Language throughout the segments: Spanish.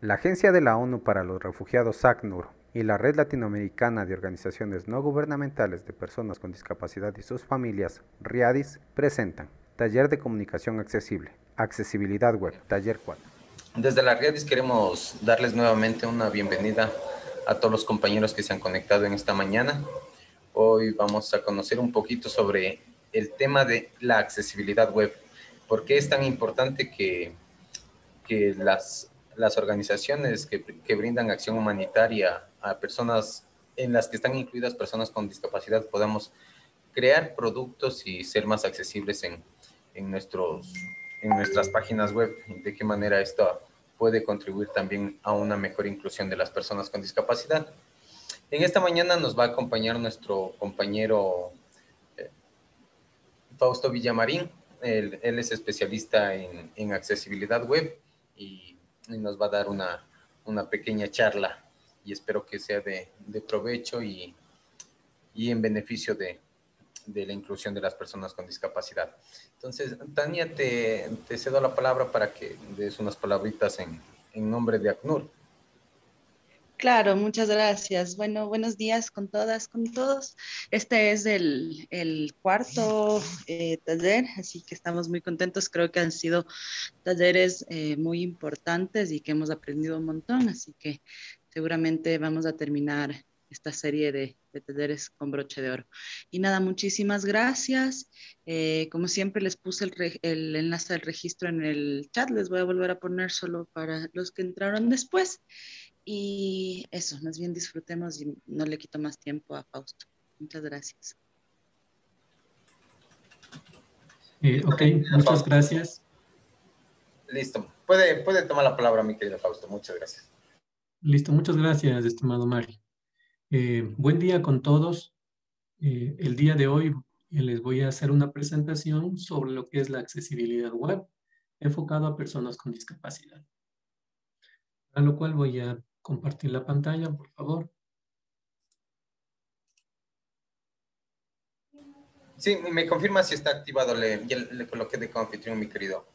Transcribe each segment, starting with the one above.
La Agencia de la ONU para los Refugiados ACNUR y la Red Latinoamericana de Organizaciones No Gubernamentales de Personas con Discapacidad y sus familias, RIADIS, presentan Taller de Comunicación Accesible, Accesibilidad Web, Taller 4. Desde la RIADIS queremos darles nuevamente una bienvenida a todos los compañeros que se han conectado en esta mañana. Hoy vamos a conocer un poquito sobre el tema de la accesibilidad web. ¿Por qué es tan importante que las organizaciones que brindan acción humanitaria a personas en las que están incluidas personas con discapacidad podamos crear productos y ser más accesibles en nuestras páginas web? ¿De qué manera esto puede contribuir también a una mejor inclusión de las personas con discapacidad? En esta mañana nos va a acompañar nuestro compañero Fausto Villamarín. Él es especialista en accesibilidad web y nos va a dar una pequeña charla y espero que sea de provecho y en beneficio de la inclusión de las personas con discapacidad. Entonces, Tania, te cedo la palabra para que des unas palabritas en nombre de ACNUR. Claro, muchas gracias. Bueno, buenos días con todas, con todos. Este es el cuarto taller, así que estamos muy contentos. Creo que han sido talleres muy importantes y que hemos aprendido un montón, así que seguramente vamos a terminar esta serie de talleres con broche de oro. Y nada, muchísimas gracias. Como siempre les puse el enlace al registro en el chat, les voy a volver a poner solo para los que entraron después. Y eso, más bien disfrutemos y no le quito más tiempo a Fausto. Muchas gracias. Ok, muchas gracias. Listo. Puede tomar la palabra, mi querido Fausto. Muchas gracias. Listo, muchas gracias, estimado Mario. Buen día con todos. El día de hoy les voy a hacer una presentación sobre lo que es la accesibilidad web enfocado a personas con discapacidad. A lo cual voy a compartir la pantalla, por favor. Sí, me confirma si está activado. Ya le coloqué de anfitrión, mi querido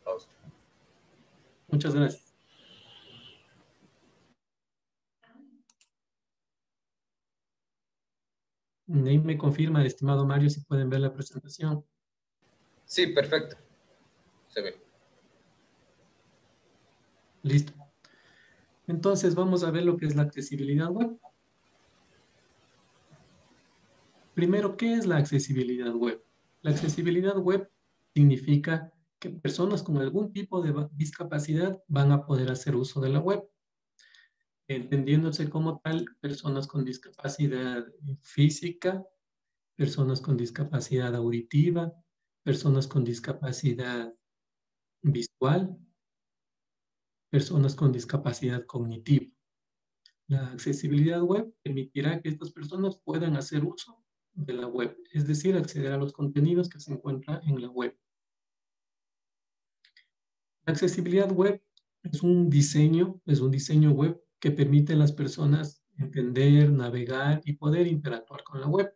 Fausto. Muchas gracias. Ahí me confirma, estimado Mario, si pueden ver la presentación. Sí, perfecto. Se ve. Listo. Entonces vamos a ver lo que es la accesibilidad web. Primero, ¿qué es la accesibilidad web? La accesibilidad web significa que personas con algún tipo de discapacidad van a poder hacer uso de la web, entendiéndose como tal personas con discapacidad física, personas con discapacidad auditiva, personas con discapacidad visual, personas con discapacidad cognitiva. La accesibilidad web permitirá que estas personas puedan hacer uso de la web, es decir, acceder a los contenidos que se encuentran en la web. La accesibilidad web es un diseño web que permite a las personas entender, navegar y poder interactuar con la web.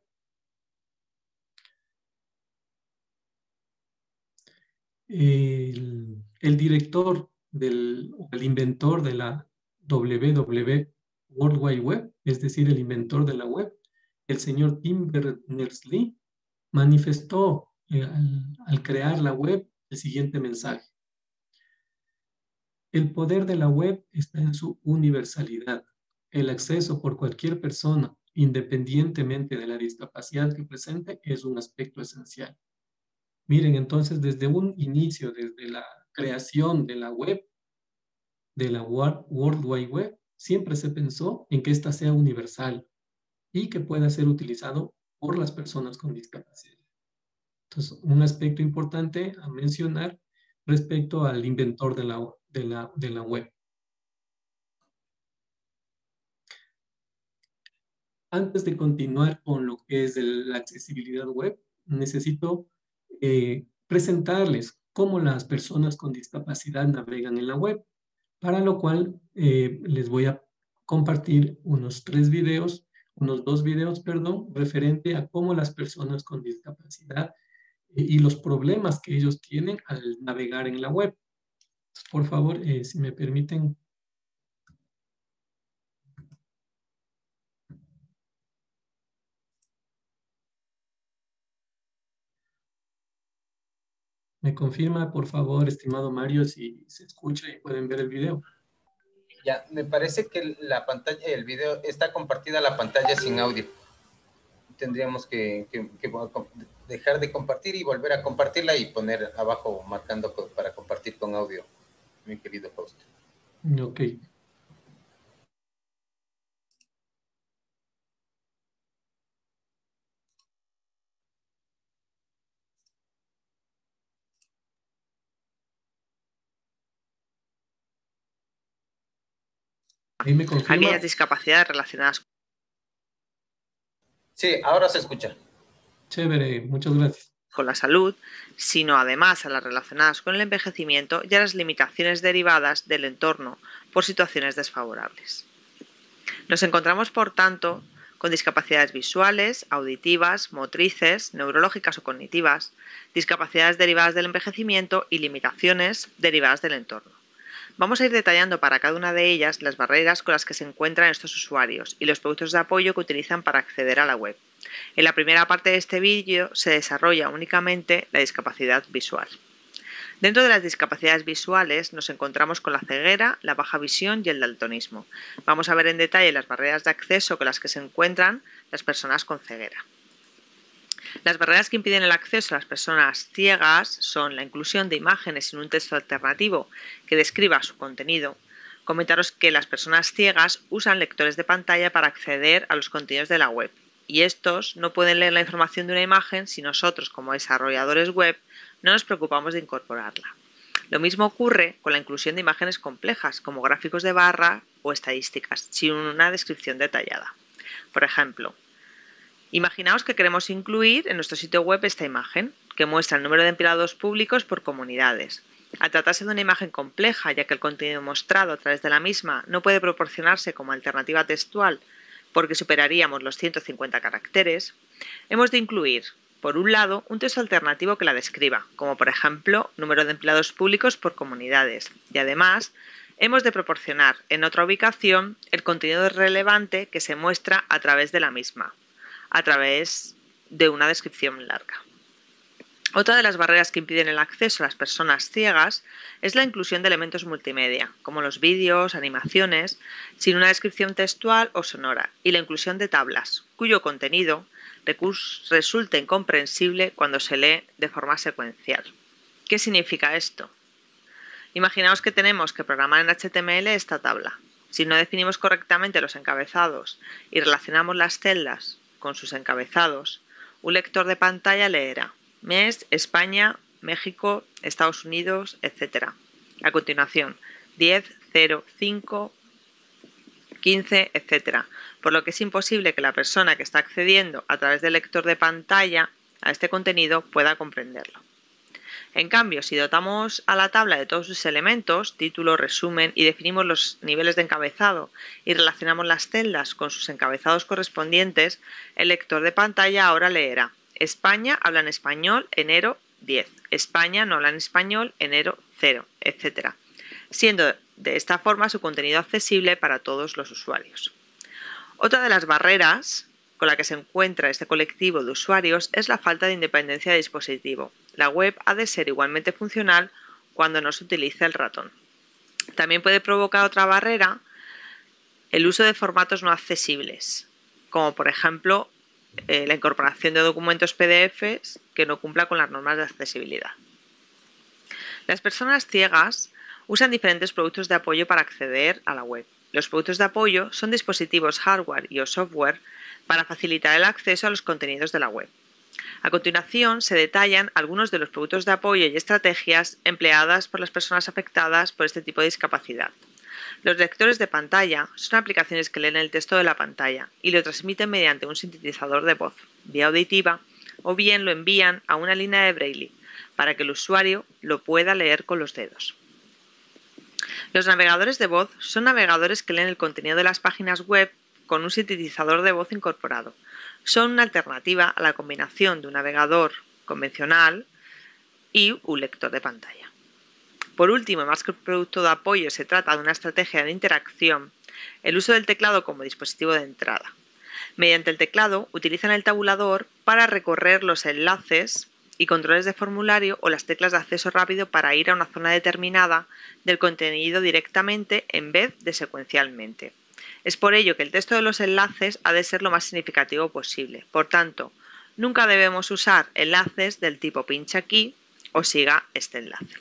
El director el inventor de la WWW World Wide Web, es decir, el inventor de la web, el señor Tim Berners-Lee, manifestó al crear la web el siguiente mensaje. El poder de la web está en su universalidad. El acceso por cualquier persona, independientemente de la discapacidad que presente, es un aspecto esencial. Miren, entonces, desde un inicio, desde la creación de la web, de la World Wide Web, siempre se pensó en que ésta sea universal y que pueda ser utilizado por las personas con discapacidad. Entonces, un aspecto importante a mencionar respecto al inventor de la web. Antes de continuar con lo que es la accesibilidad web, necesito presentarles cómo las personas con discapacidad navegan en la web, para lo cual les voy a compartir unos dos videos, perdón, referente a cómo las personas con discapacidad y los problemas que ellos tienen al navegar en la web. Por favor, si me permiten ¿Me confirma, por favor, estimado Mario, si se escucha y pueden ver el video? Ya, me parece que la pantalla, el video, está compartida la pantalla sin audio. Tendríamos que dejar de compartir y volver a compartirla y poner abajo marcando para compartir con audio, mi querido host. Ok. ¿Ahí me confirma? Aquellas discapacidades relacionadas. Sí, ahora se escucha. Chévere, muchas gracias. Con la salud, sino además a las relacionadas con el envejecimiento y a las limitaciones derivadas del entorno por situaciones desfavorables. Nos encontramos, por tanto, con discapacidades visuales, auditivas, motrices, neurológicas o cognitivas, discapacidades derivadas del envejecimiento y limitaciones derivadas del entorno. Vamos a ir detallando para cada una de ellas las barreras con las que se encuentran estos usuarios y los productos de apoyo que utilizan para acceder a la web. En la primera parte de este vídeo se desarrolla únicamente la discapacidad visual. Dentro de las discapacidades visuales nos encontramos con la ceguera, la baja visión y el daltonismo. Vamos a ver en detalle las barreras de acceso con las que se encuentran las personas con ceguera. Las barreras que impiden el acceso a las personas ciegas son la inclusión de imágenes sin un texto alternativo que describa su contenido. Comentaros que las personas ciegas usan lectores de pantalla para acceder a los contenidos de la web y estos no pueden leer la información de una imagen si nosotros, como desarrolladores web, no nos preocupamos de incorporarla. Lo mismo ocurre con la inclusión de imágenes complejas como gráficos de barra o estadísticas sin una descripción detallada. Por ejemplo, imaginaos que queremos incluir en nuestro sitio web esta imagen, que muestra el número de empleados públicos por comunidades. Al tratarse de una imagen compleja, ya que el contenido mostrado a través de la misma no puede proporcionarse como alternativa textual porque superaríamos los 150 caracteres, hemos de incluir, por un lado, un texto alternativo que la describa, como por ejemplo, número de empleados públicos por comunidades, y además hemos de proporcionar en otra ubicación el contenido relevante que se muestra a través de la misma, a través de una descripción larga. Otra de las barreras que impiden el acceso a las personas ciegas es la inclusión de elementos multimedia, como los vídeos, animaciones, sin una descripción textual o sonora, y la inclusión de tablas, cuyo contenido resulta incomprensible cuando se lee de forma secuencial. ¿Qué significa esto? Imaginaos que tenemos que programar en HTML esta tabla. Si no definimos correctamente los encabezados y relacionamos las celdas con sus encabezados, un lector de pantalla leerá mes, España, México, Estados Unidos, etc. A continuación, 10, 0, 5, 15, etc. Por lo que es imposible que la persona que está accediendo a través del lector de pantalla a este contenido pueda comprenderlo. En cambio, si dotamos a la tabla de todos sus elementos, título, resumen, y definimos los niveles de encabezado y relacionamos las celdas con sus encabezados correspondientes, el lector de pantalla ahora leerá España habla en español, enero 10. España no habla en español, enero 0, etc. Siendo de esta forma su contenido accesible para todos los usuarios. Otra de las barreras con la que se encuentra este colectivo de usuarios es la falta de independencia de dispositivo. La web ha de ser igualmente funcional cuando no se utilice el ratón. También puede provocar otra barrera el uso de formatos no accesibles, como por ejemplo la incorporación de documentos PDFs que no cumpla con las normas de accesibilidad. Las personas ciegas usan diferentes productos de apoyo para acceder a la web. Los productos de apoyo son dispositivos hardware y o software para facilitar el acceso a los contenidos de la web. A continuación se detallan algunos de los productos de apoyo y estrategias empleadas por las personas afectadas por este tipo de discapacidad. Los lectores de pantalla son aplicaciones que leen el texto de la pantalla y lo transmiten mediante un sintetizador de voz, vía auditiva, o bien lo envían a una línea de braille para que el usuario lo pueda leer con los dedos. Los navegadores de voz son navegadores que leen el contenido de las páginas web con un sintetizador de voz incorporado. Son una alternativa a la combinación de un navegador convencional y un lector de pantalla. Por último, más que un producto de apoyo, se trata de una estrategia de interacción, el uso del teclado como dispositivo de entrada. Mediante el teclado utilizan el tabulador para recorrer los enlaces y controles de formulario o las teclas de acceso rápido para ir a una zona determinada del contenido directamente en vez de secuencialmente. Es por ello que el texto de los enlaces ha de ser lo más significativo posible. Por tanto, nunca debemos usar enlaces del tipo pincha aquí o siga este enlace.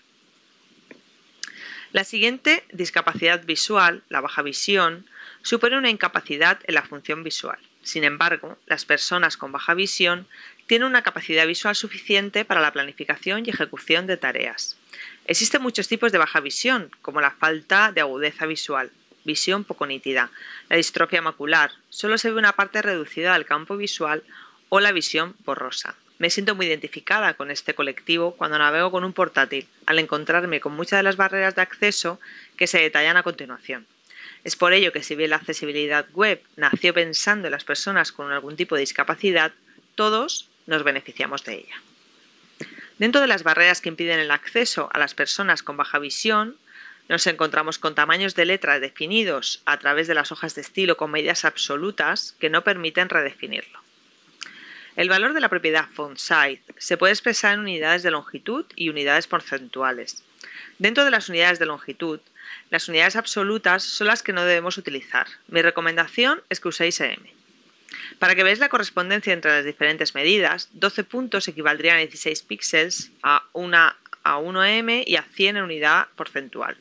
La siguiente, discapacidad visual, la baja visión, supone una incapacidad en la función visual. Sin embargo, las personas con baja visión tienen una capacidad visual suficiente para la planificación y ejecución de tareas. Existen muchos tipos de baja visión, como la falta de agudeza visual, visión poco nítida, la distrofia macular, solo se ve una parte reducida del campo visual o la visión borrosa. Me siento muy identificada con este colectivo cuando navego con un portátil, al encontrarme con muchas de las barreras de acceso que se detallan a continuación. Es por ello que si bien la accesibilidad web nació pensando en las personas con algún tipo de discapacidad, todos nos beneficiamos de ella. Dentro de las barreras que impiden el acceso a las personas con baja visión, nos encontramos con tamaños de letra definidos a través de las hojas de estilo con medidas absolutas que no permiten redefinirlo. El valor de la propiedad font size se puede expresar en unidades de longitud y unidades porcentuales. Dentro de las unidades de longitud, las unidades absolutas son las que no debemos utilizar. Mi recomendación es que uséis EM. Para que veáis la correspondencia entre las diferentes medidas, 12 puntos equivaldrían a 16 píxeles a 1 EM y a 100 en unidad porcentual.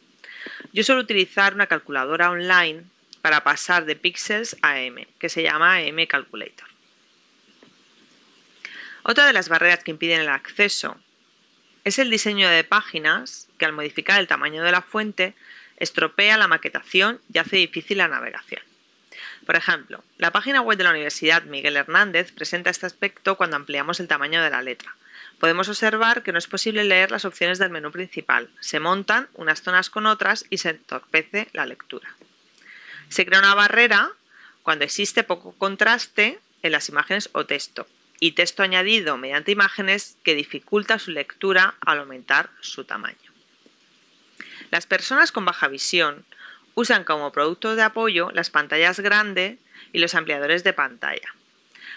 Yo suelo utilizar una calculadora online para pasar de píxeles a EM, que se llama EM Calculator. Otra de las barreras que impiden el acceso es el diseño de páginas que, al modificar el tamaño de la fuente, estropea la maquetación y hace difícil la navegación. Por ejemplo, la página web de la Universidad Miguel Hernández presenta este aspecto cuando ampliamos el tamaño de la letra. Podemos observar que no es posible leer las opciones del menú principal, se montan unas zonas con otras y se entorpece la lectura. Se crea una barrera cuando existe poco contraste en las imágenes o texto, y texto añadido mediante imágenes que dificulta su lectura al aumentar su tamaño. Las personas con baja visión usan como producto de apoyo las pantallas grandes y los ampliadores de pantalla.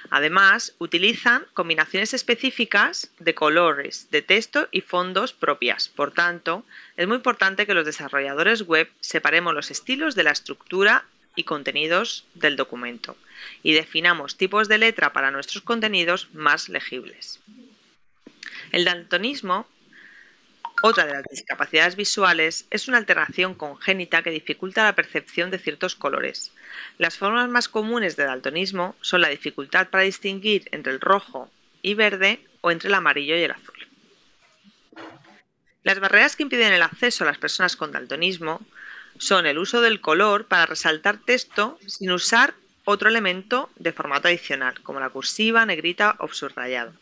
Además, utilizan combinaciones específicas de colores, de texto y fondos propias. Por tanto, es muy importante que los desarrolladores web separemos los estilos de la estructura y contenidos del documento y definamos tipos de letra para nuestros contenidos más legibles. El daltonismo, otra de las discapacidades visuales, es una alteración congénita que dificulta la percepción de ciertos colores. Las formas más comunes de daltonismo son la dificultad para distinguir entre el rojo y verde o entre el amarillo y el azul. Las barreras que impiden el acceso a las personas con daltonismo son el uso del color para resaltar texto sin usar otro elemento de formato adicional, como la cursiva, negrita o subrayado.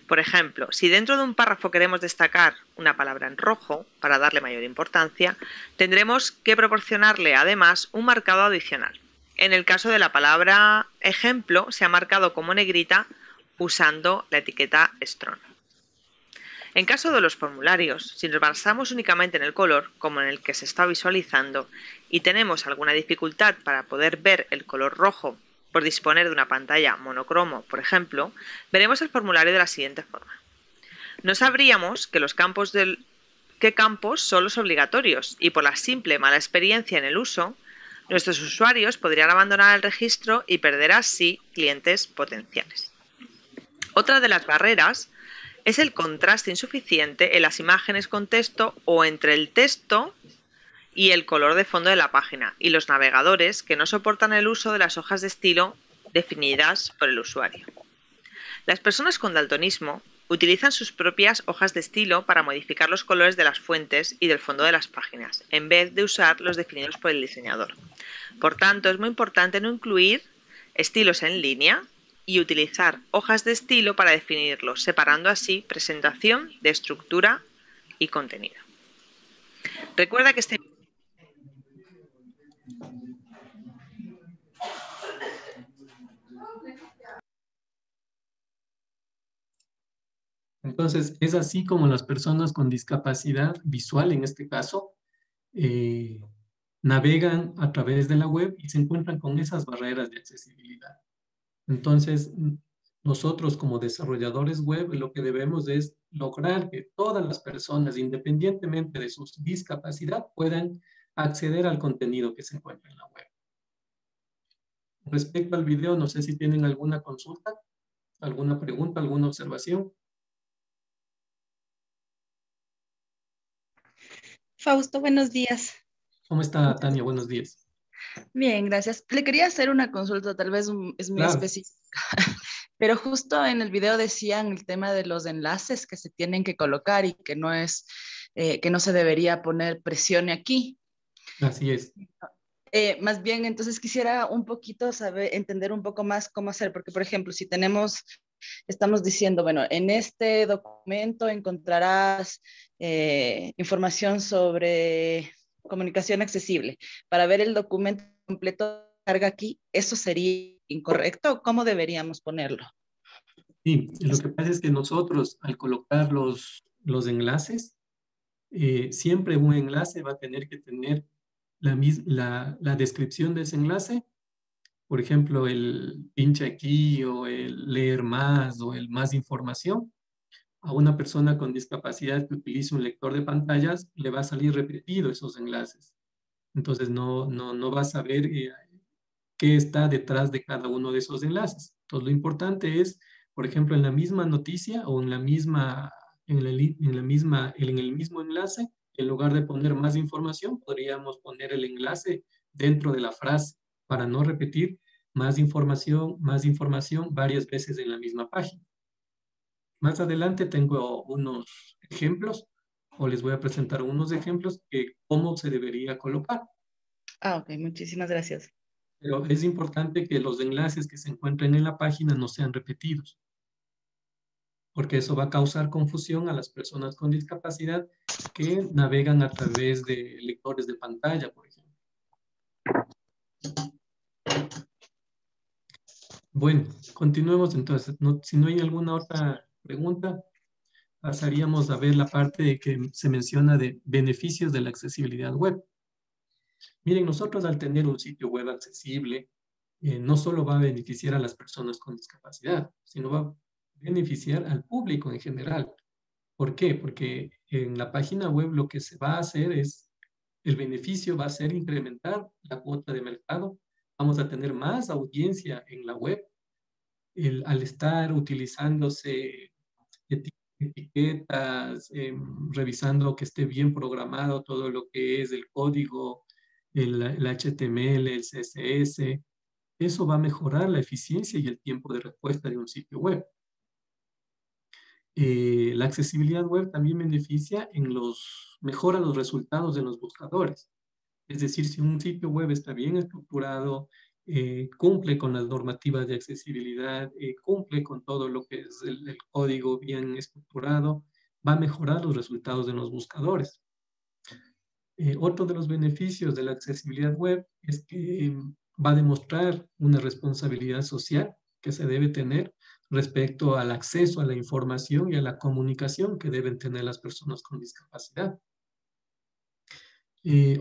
Por ejemplo, si dentro de un párrafo queremos destacar una palabra en rojo para darle mayor importancia, tendremos que proporcionarle además un marcado adicional. En el caso de la palabra ejemplo, se ha marcado como negrita usando la etiqueta Strong. En caso de los formularios, si nos basamos únicamente en el color, como en el que se está visualizando, y tenemos alguna dificultad para poder ver el color rojo por disponer de una pantalla monocromo, por ejemplo, veremos el formulario de la siguiente forma. No sabríamos que qué campos son los obligatorios y por la simple mala experiencia en el uso, nuestros usuarios podrían abandonar el registro y perder así clientes potenciales. Otra de las barreras es el contraste insuficiente en las imágenes con texto o entre el texto y el color de fondo de la página, y los navegadores que no soportan el uso de las hojas de estilo definidas por el usuario. Las personas con daltonismo utilizan sus propias hojas de estilo para modificar los colores de las fuentes y del fondo de las páginas, en vez de usar los definidos por el diseñador. Por tanto, es muy importante no incluir estilos en línea y utilizar hojas de estilo para definirlos, separando así presentación de estructura y contenido. Recuerda que Entonces, es así como las personas con discapacidad visual, en este caso, navegan a través de la web y se encuentran con esas barreras de accesibilidad. Entonces, nosotros como desarrolladores web, lo que debemos es lograr que todas las personas, independientemente de su discapacidad, puedan acceder al contenido que se encuentra en la web. Respecto al video, no sé si tienen alguna consulta, alguna pregunta, alguna observación. Fausto, buenos días. ¿Cómo está, Tania? Buenos días. Bien, gracias. Le quería hacer una consulta, tal vez es muy Claro. específica, pero justo en el video decían el tema de los enlaces que se tienen que colocar y que no es, que no se debería poner presione aquí. Así es. Más bien, entonces quisiera un poquito saber, entender un poco más cómo hacer, porque por ejemplo, si estamos diciendo, bueno, en este documento encontrarás información sobre comunicación accesible. Para ver el documento completo, carga aquí, ¿eso sería incorrecto? ¿Cómo deberíamos ponerlo? Sí, lo que pasa es que nosotros al colocar los enlaces, siempre un enlace va a tener que tener la descripción de ese enlace. Por ejemplo, el pincha aquí o el leer más o el más información. A una persona con discapacidad que utilice un lector de pantallas le va a salir repetido esos enlaces. Entonces no va a saber qué está detrás de cada uno de esos enlaces. Entonces lo importante es, por ejemplo, en la misma noticia o en la misma, en el mismo enlace, en lugar de poner más información, podríamos poner el enlace dentro de la frase para no repetir más información varias veces en la misma página. Más adelante tengo unos ejemplos o les voy a presentar unos ejemplos de cómo se debería colocar. Ah, ok, muchísimas gracias. Pero es importante que los enlaces que se encuentren en la página no sean repetidos, porque eso va a causar confusión a las personas con discapacidad que navegan a través de lectores de pantalla, por ejemplo. Bueno, continuemos entonces. Si no hay alguna otra pregunta, pasaríamos a ver la parte de que se menciona de beneficios de la accesibilidad web. Miren, nosotros al tener un sitio web accesible, no solo va a beneficiar a las personas con discapacidad, sino va a beneficiar al público en general. ¿Por qué? Porque en la página web lo que se va a hacer es, el beneficio va a ser incrementar la cuota de mercado. Vamos a tener más audiencia en la web. Al estar utilizándose etiquetas, revisando que esté bien programado todo lo que es el código, el HTML, el CSS, eso va a mejorar la eficiencia y el tiempo de respuesta de un sitio web. La accesibilidad web también beneficia mejora los resultados de los buscadores. Es decir, si un sitio web está bien estructurado, cumple con las normativas de accesibilidad, cumple con todo lo que es el código bien estructurado, va a mejorar los resultados de los buscadores. Otro de los beneficios de la accesibilidad web es que va a demostrar una responsabilidad social que se debe tener respecto al acceso a la información y a la comunicación que deben tener las personas con discapacidad.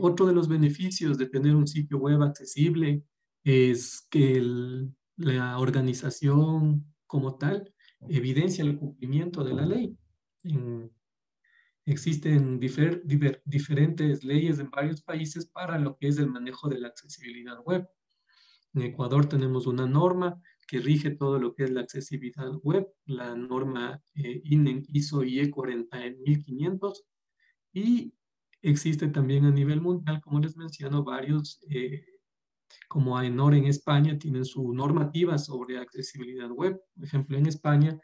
Otro de los beneficios de tener un sitio web accesible es que la organización como tal evidencia el cumplimiento de la ley. Existen diferentes leyes en varios países para lo que es el manejo de la accesibilidad web. En Ecuador tenemos una norma que rige todo lo que es la accesibilidad web, la norma ISO IE 40500, y existe también a nivel mundial, como les menciono, varios, como AENOR en España, tienen su normativa sobre accesibilidad web. Por ejemplo, en España,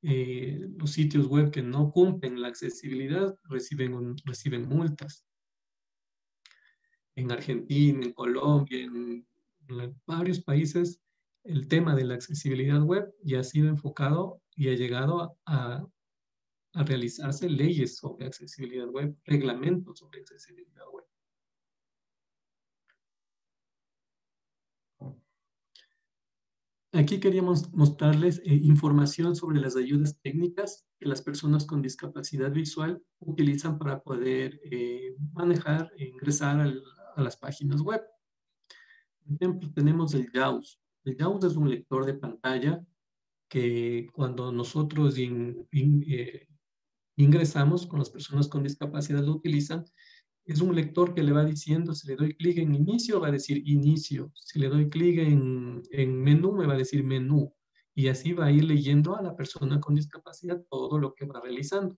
los sitios web que no cumplen la accesibilidad reciben multas. En Argentina, en Colombia, en varios países, el tema de la accesibilidad web ya ha sido enfocado y ha llegado a realizarse leyes sobre accesibilidad web, reglamentos sobre accesibilidad web. Aquí queríamos mostrarles información sobre las ayudas técnicas que las personas con discapacidad visual utilizan para poder manejar e ingresar a las páginas web. Por ejemplo, tenemos el JAWS. El JAWS es un lector de pantalla que cuando nosotros ingresamos, con las personas con discapacidad lo utilizan, es un lector que le va diciendo, si le doy clic en inicio, va a decir inicio. Si le doy clic en menú, me va a decir menú. Y así va a ir leyendo a la persona con discapacidad todo lo que va realizando.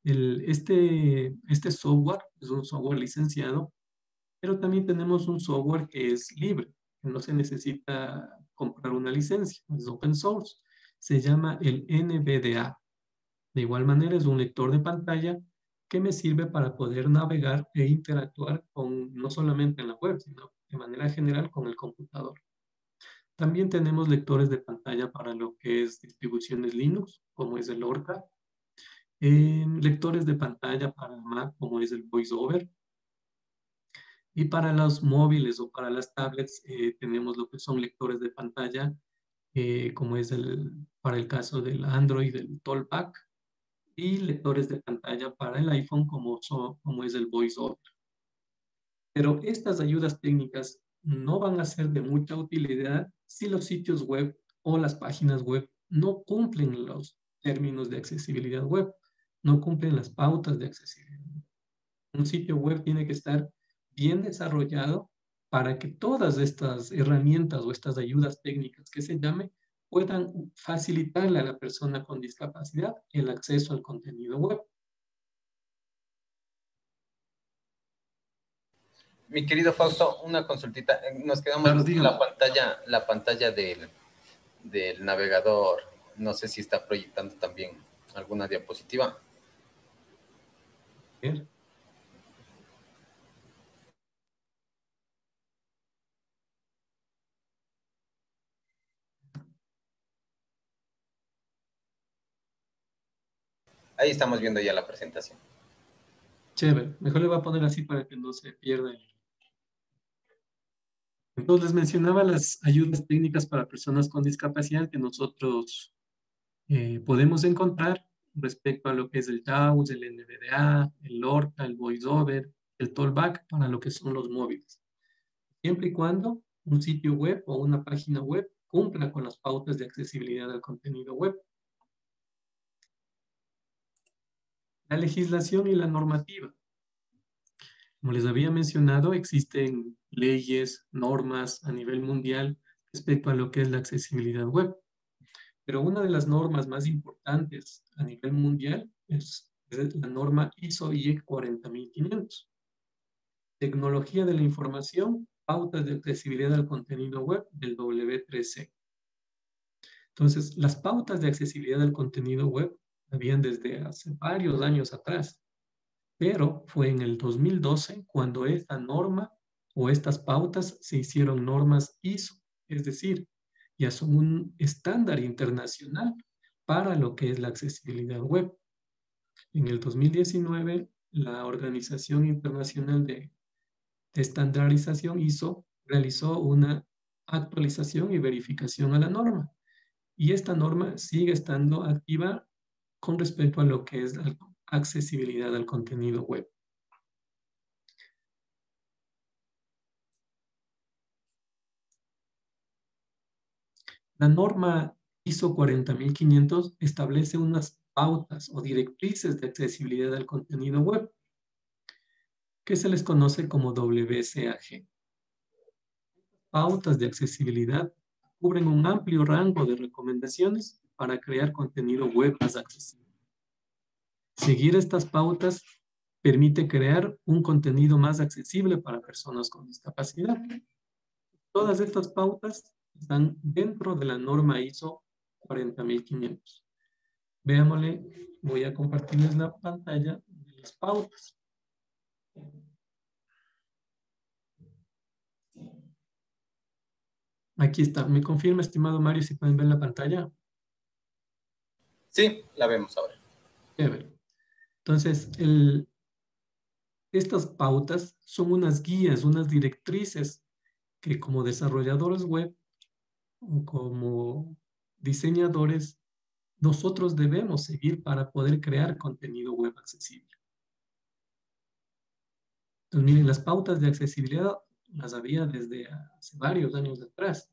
Este software es un software licenciado, pero también tenemos un software que es libre, que no se necesita comprar una licencia, es open source. Se llama el NVDA. De igual manera, es un lector de pantalla que me sirve para poder navegar e interactuar con, no solamente en la web, sino de manera general con el computador. También tenemos lectores de pantalla para lo que es distribuciones Linux, como es el Orca. Lectores de pantalla para Mac, como es el VoiceOver. Y para los móviles o para las tablets tenemos lo que son lectores de pantalla, como es para el caso del Android, el Talkback, y lectores de pantalla para el iPhone, como es el VoiceOver. Pero estas ayudas técnicas no van a ser de mucha utilidad si los sitios web o las páginas web no cumplen los términos de accesibilidad web, no cumplen las pautas de accesibilidad. Un sitio web tiene que estar bien desarrollado para que todas estas herramientas o estas ayudas técnicas que se llame puedan facilitarle a la persona con discapacidad el acceso al contenido web. Mi querido Fausto, una consultita. Nos quedamos Claro, con dígame. la pantalla del navegador. No sé si está proyectando también alguna diapositiva. Bien. Ahí estamos viendo ya la presentación. Chévere. Mejor le voy a poner así para que no se pierda. Entonces les mencionaba las ayudas técnicas para personas con discapacidad que nosotros podemos encontrar respecto a lo que es el JAWS, el NVDA, el Lorca, el VoiceOver, el Talkback para lo que son los móviles. Siempre y cuando un sitio web o una página web cumpla con las pautas de accesibilidad al contenido web. La legislación y la normativa. Como les había mencionado, existen leyes, normas a nivel mundial respecto a lo que es la accesibilidad web. Pero una de las normas más importantes a nivel mundial es la norma ISO IEC 40500. Tecnología de la información, pautas de accesibilidad al contenido web del W3C. Entonces, las pautas de accesibilidad al contenido web habían desde hace varios años atrás, pero fue en el 2012 cuando esta norma o estas pautas se hicieron normas ISO, es decir, ya son un estándar internacional para lo que es la accesibilidad web. En el 2019, la Organización Internacional de Estandarización ISO realizó una actualización y verificación a la norma. Y esta norma sigue estando activa con respecto a lo que es la accesibilidad al contenido web. La norma ISO 40500 establece unas pautas o directrices de accesibilidad al contenido web que se les conoce como WCAG. Pautas de accesibilidad cubren un amplio rango de recomendaciones para crear contenido web más accesible. Seguir estas pautas permite crear un contenido más accesible para personas con discapacidad. Todas estas pautas están dentro de la norma ISO 40500. Veámosle, voy a compartirles la pantalla de las pautas. Aquí está. ¿Me confirma, estimado Mario, si pueden ver la pantalla? Sí, la vemos ahora. Chévere. Entonces, estas pautas son unas guías, unas directrices que como desarrolladores web o como diseñadores nosotros debemos seguir para poder crear contenido web accesible. Entonces, miren, las pautas de accesibilidad las había desde hace varios años atrás.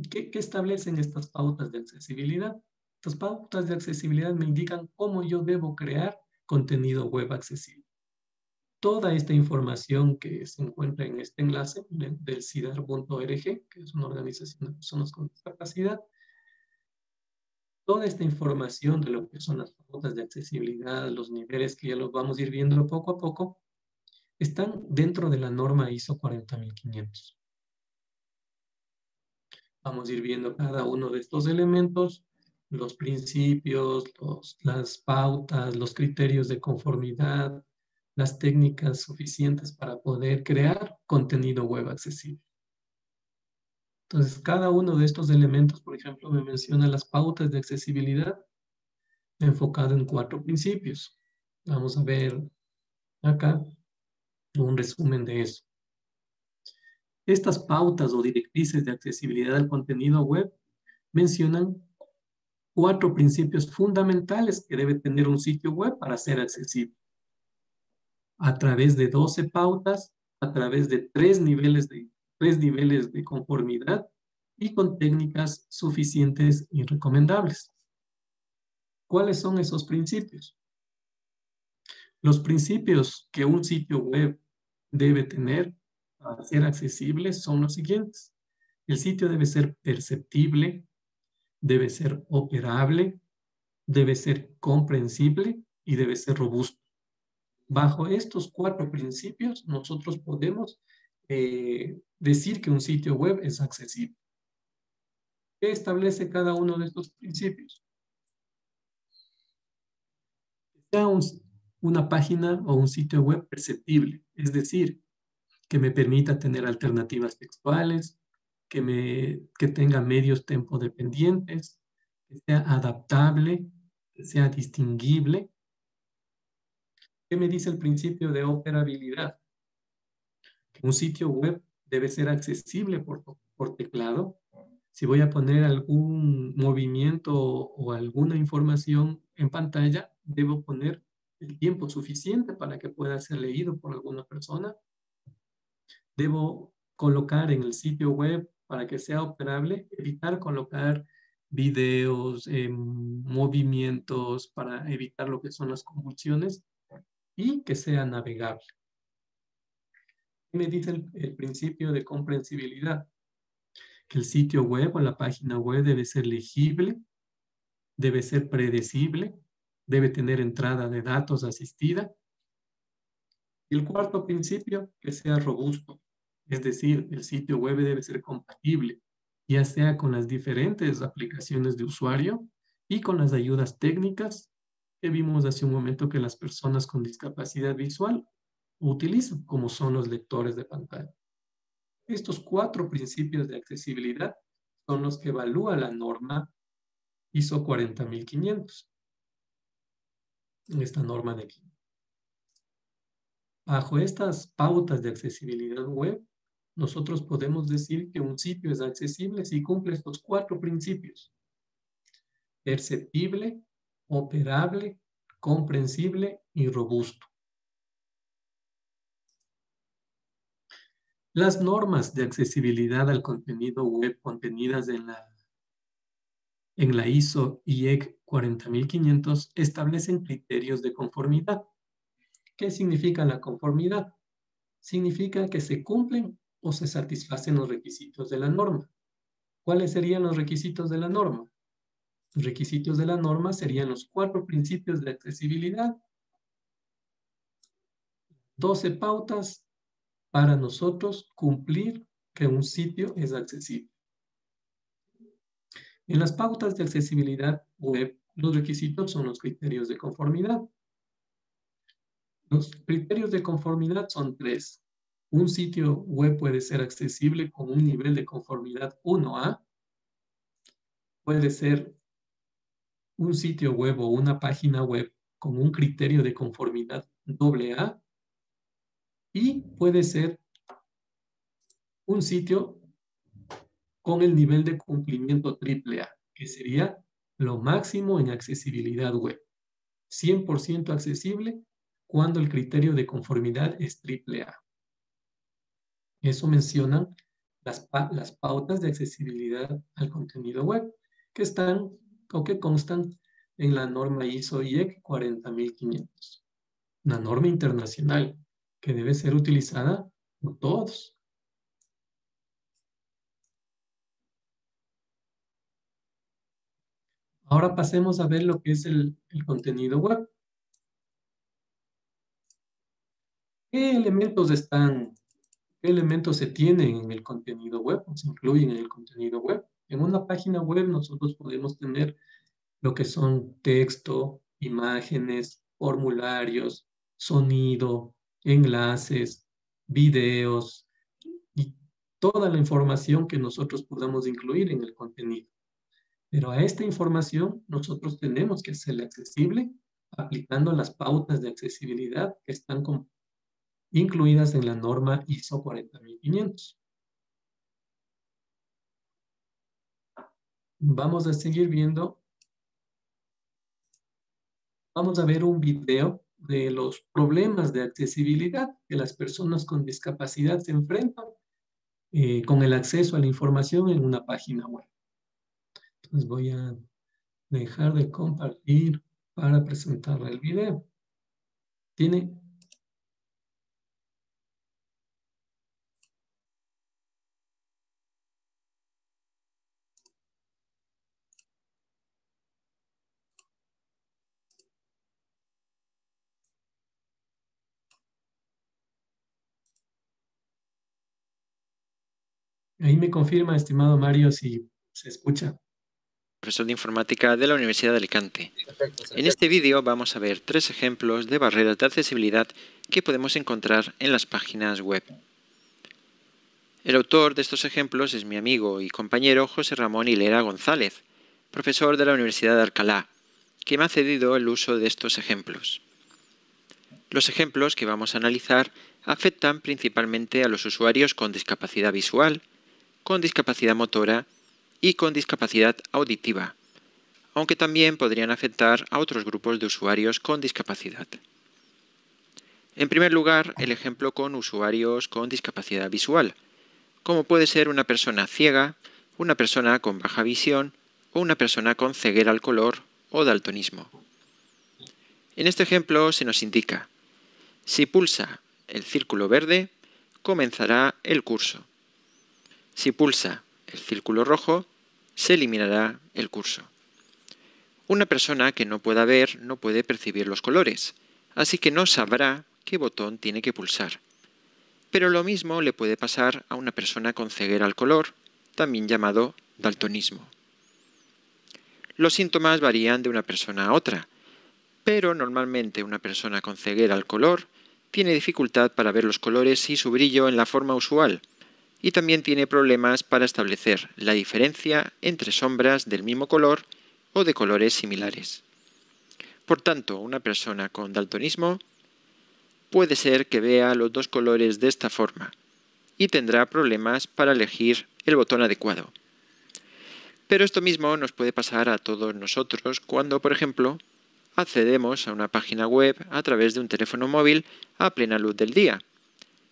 ¿Qué establecen estas pautas de accesibilidad? Estas pautas de accesibilidad me indican cómo yo debo crear contenido web accesible. Toda esta información que se encuentra en este enlace del cidar.org, que es una organización de personas con discapacidad, toda esta información de lo que son las pautas de accesibilidad, los niveles que ya los vamos a ir viendo poco a poco, están dentro de la norma ISO 40500. Vamos a ir viendo cada uno de estos elementos, los principios, las pautas, los criterios de conformidad, las técnicas suficientes para poder crear contenido web accesible. Entonces, cada uno de estos elementos, por ejemplo, me menciona las pautas de accesibilidad enfocado en 4 principios. Vamos a ver acá un resumen de eso. Estas pautas o directrices de accesibilidad al contenido web mencionan 4 principios fundamentales que debe tener un sitio web para ser accesible. A través de 12 pautas, a través de 3 niveles de conformidad y con técnicas suficientes y recomendables. ¿Cuáles son esos principios? Los principios que un sitio web debe tener para ser accesible son los siguientes. El sitio debe ser perceptible, debe ser operable, debe ser comprensible y debe ser robusto. Bajo estos 4 principios, nosotros podemos decir que un sitio web es accesible. ¿Qué establece cada uno de estos principios? Sea una página o un sitio web perceptible, es decir, que me permita tener alternativas textuales, que tenga medios tempo dependientes, que sea adaptable, que sea distinguible. ¿Qué me dice el principio de operabilidad? Que un sitio web debe ser accesible por teclado. Si voy a poner algún movimiento o alguna información en pantalla, debo poner el tiempo suficiente para que pueda ser leído por alguna persona. Debo colocar en el sitio web, para que sea operable, evitar colocar videos, movimientos para evitar lo que son las convulsiones y que sea navegable. ¿Qué me dice el principio de comprensibilidad? Que el sitio web o la página web debe ser legible, debe ser predecible, debe tener entrada de datos asistida. Y el 4 principio, que sea robusto. Es decir, el sitio web debe ser compatible, ya sea con las diferentes aplicaciones de usuario y con las ayudas técnicas que vimos hace un momento que las personas con discapacidad visual utilizan, como son los lectores de pantalla. Estos 4 principios de accesibilidad son los que evalúa la norma ISO 40500. Esta norma de aquí. Bajo estas pautas de accesibilidad web, nosotros podemos decir que un sitio es accesible si cumple estos 4 principios. Perceptible, operable, comprensible y robusto. Las normas de accesibilidad al contenido web contenidas en la ISO IEC 40500 establecen criterios de conformidad. ¿Qué significa la conformidad? Significa que se cumplen o se satisfacen los requisitos de la norma. ¿Cuáles serían los requisitos de la norma? Los requisitos de la norma serían los 4 principios de accesibilidad, 12 pautas para nosotros cumplir que un sitio es accesible. En las pautas de accesibilidad web, los requisitos son los criterios de conformidad. Los criterios de conformidad son 3. Un sitio web puede ser accesible con un nivel de conformidad 1A. Puede ser un sitio web o una página web con un criterio de conformidad AA. Y puede ser un sitio con el nivel de cumplimiento AAA, que sería lo máximo en accesibilidad web. 100% accesible cuando el criterio de conformidad es AAA. Eso mencionan las pautas de accesibilidad al contenido web, que están o que constan en la norma ISO IEC 40500, una norma internacional que debe ser utilizada por todos. Ahora pasemos a ver lo que es el contenido web. ¿Qué elementos se tienen en el contenido web o se incluyen en el contenido web? En una página web nosotros podemos tener lo que son texto, imágenes, formularios, sonido, enlaces, videos y toda la información que nosotros podamos incluir en el contenido. Pero a esta información nosotros tenemos que hacerla accesible aplicando las pautas de accesibilidad que están incluidas en la norma ISO 40500. Vamos a seguir viendo. Vamos a ver un video de los problemas de accesibilidad que las personas con discapacidad se enfrentan con el acceso a la información en una página web. Entonces voy a dejar de compartir para presentarle el video. Tiene... Ahí me confirma, estimado Mario, si se escucha. Profesor de Informática de la Universidad de Alicante. En este vídeo vamos a ver 3 ejemplos de barreras de accesibilidad que podemos encontrar en las páginas web. El autor de estos ejemplos es mi amigo y compañero José Ramón Hilera González, profesor de la Universidad de Alcalá, que me ha cedido el uso de estos ejemplos. Los ejemplos que vamos a analizar afectan principalmente a los usuarios con discapacidad visual, con discapacidad motora y con discapacidad auditiva, aunque también podrían afectar a otros grupos de usuarios con discapacidad. En primer lugar, el ejemplo con usuarios con discapacidad visual, como puede ser una persona ciega, una persona con baja visión o una persona con ceguera al color o daltonismo. En este ejemplo se nos indica: si pulsa el círculo verde, comenzará el curso. Si pulsa el círculo rojo, se eliminará el curso. Una persona que no pueda ver no puede percibir los colores, así que no sabrá qué botón tiene que pulsar. Pero lo mismo le puede pasar a una persona con ceguera al color, también llamado daltonismo. Los síntomas varían de una persona a otra, pero normalmente una persona con ceguera al color tiene dificultad para ver los colores y su brillo en la forma usual, y también tiene problemas para establecer la diferencia entre sombras del mismo color o de colores similares. Por tanto, una persona con daltonismo puede ser que vea los 2 colores de esta forma y tendrá problemas para elegir el botón adecuado. Pero esto mismo nos puede pasar a todos nosotros cuando, por ejemplo, accedemos a una página web a través de un teléfono móvil a plena luz del día,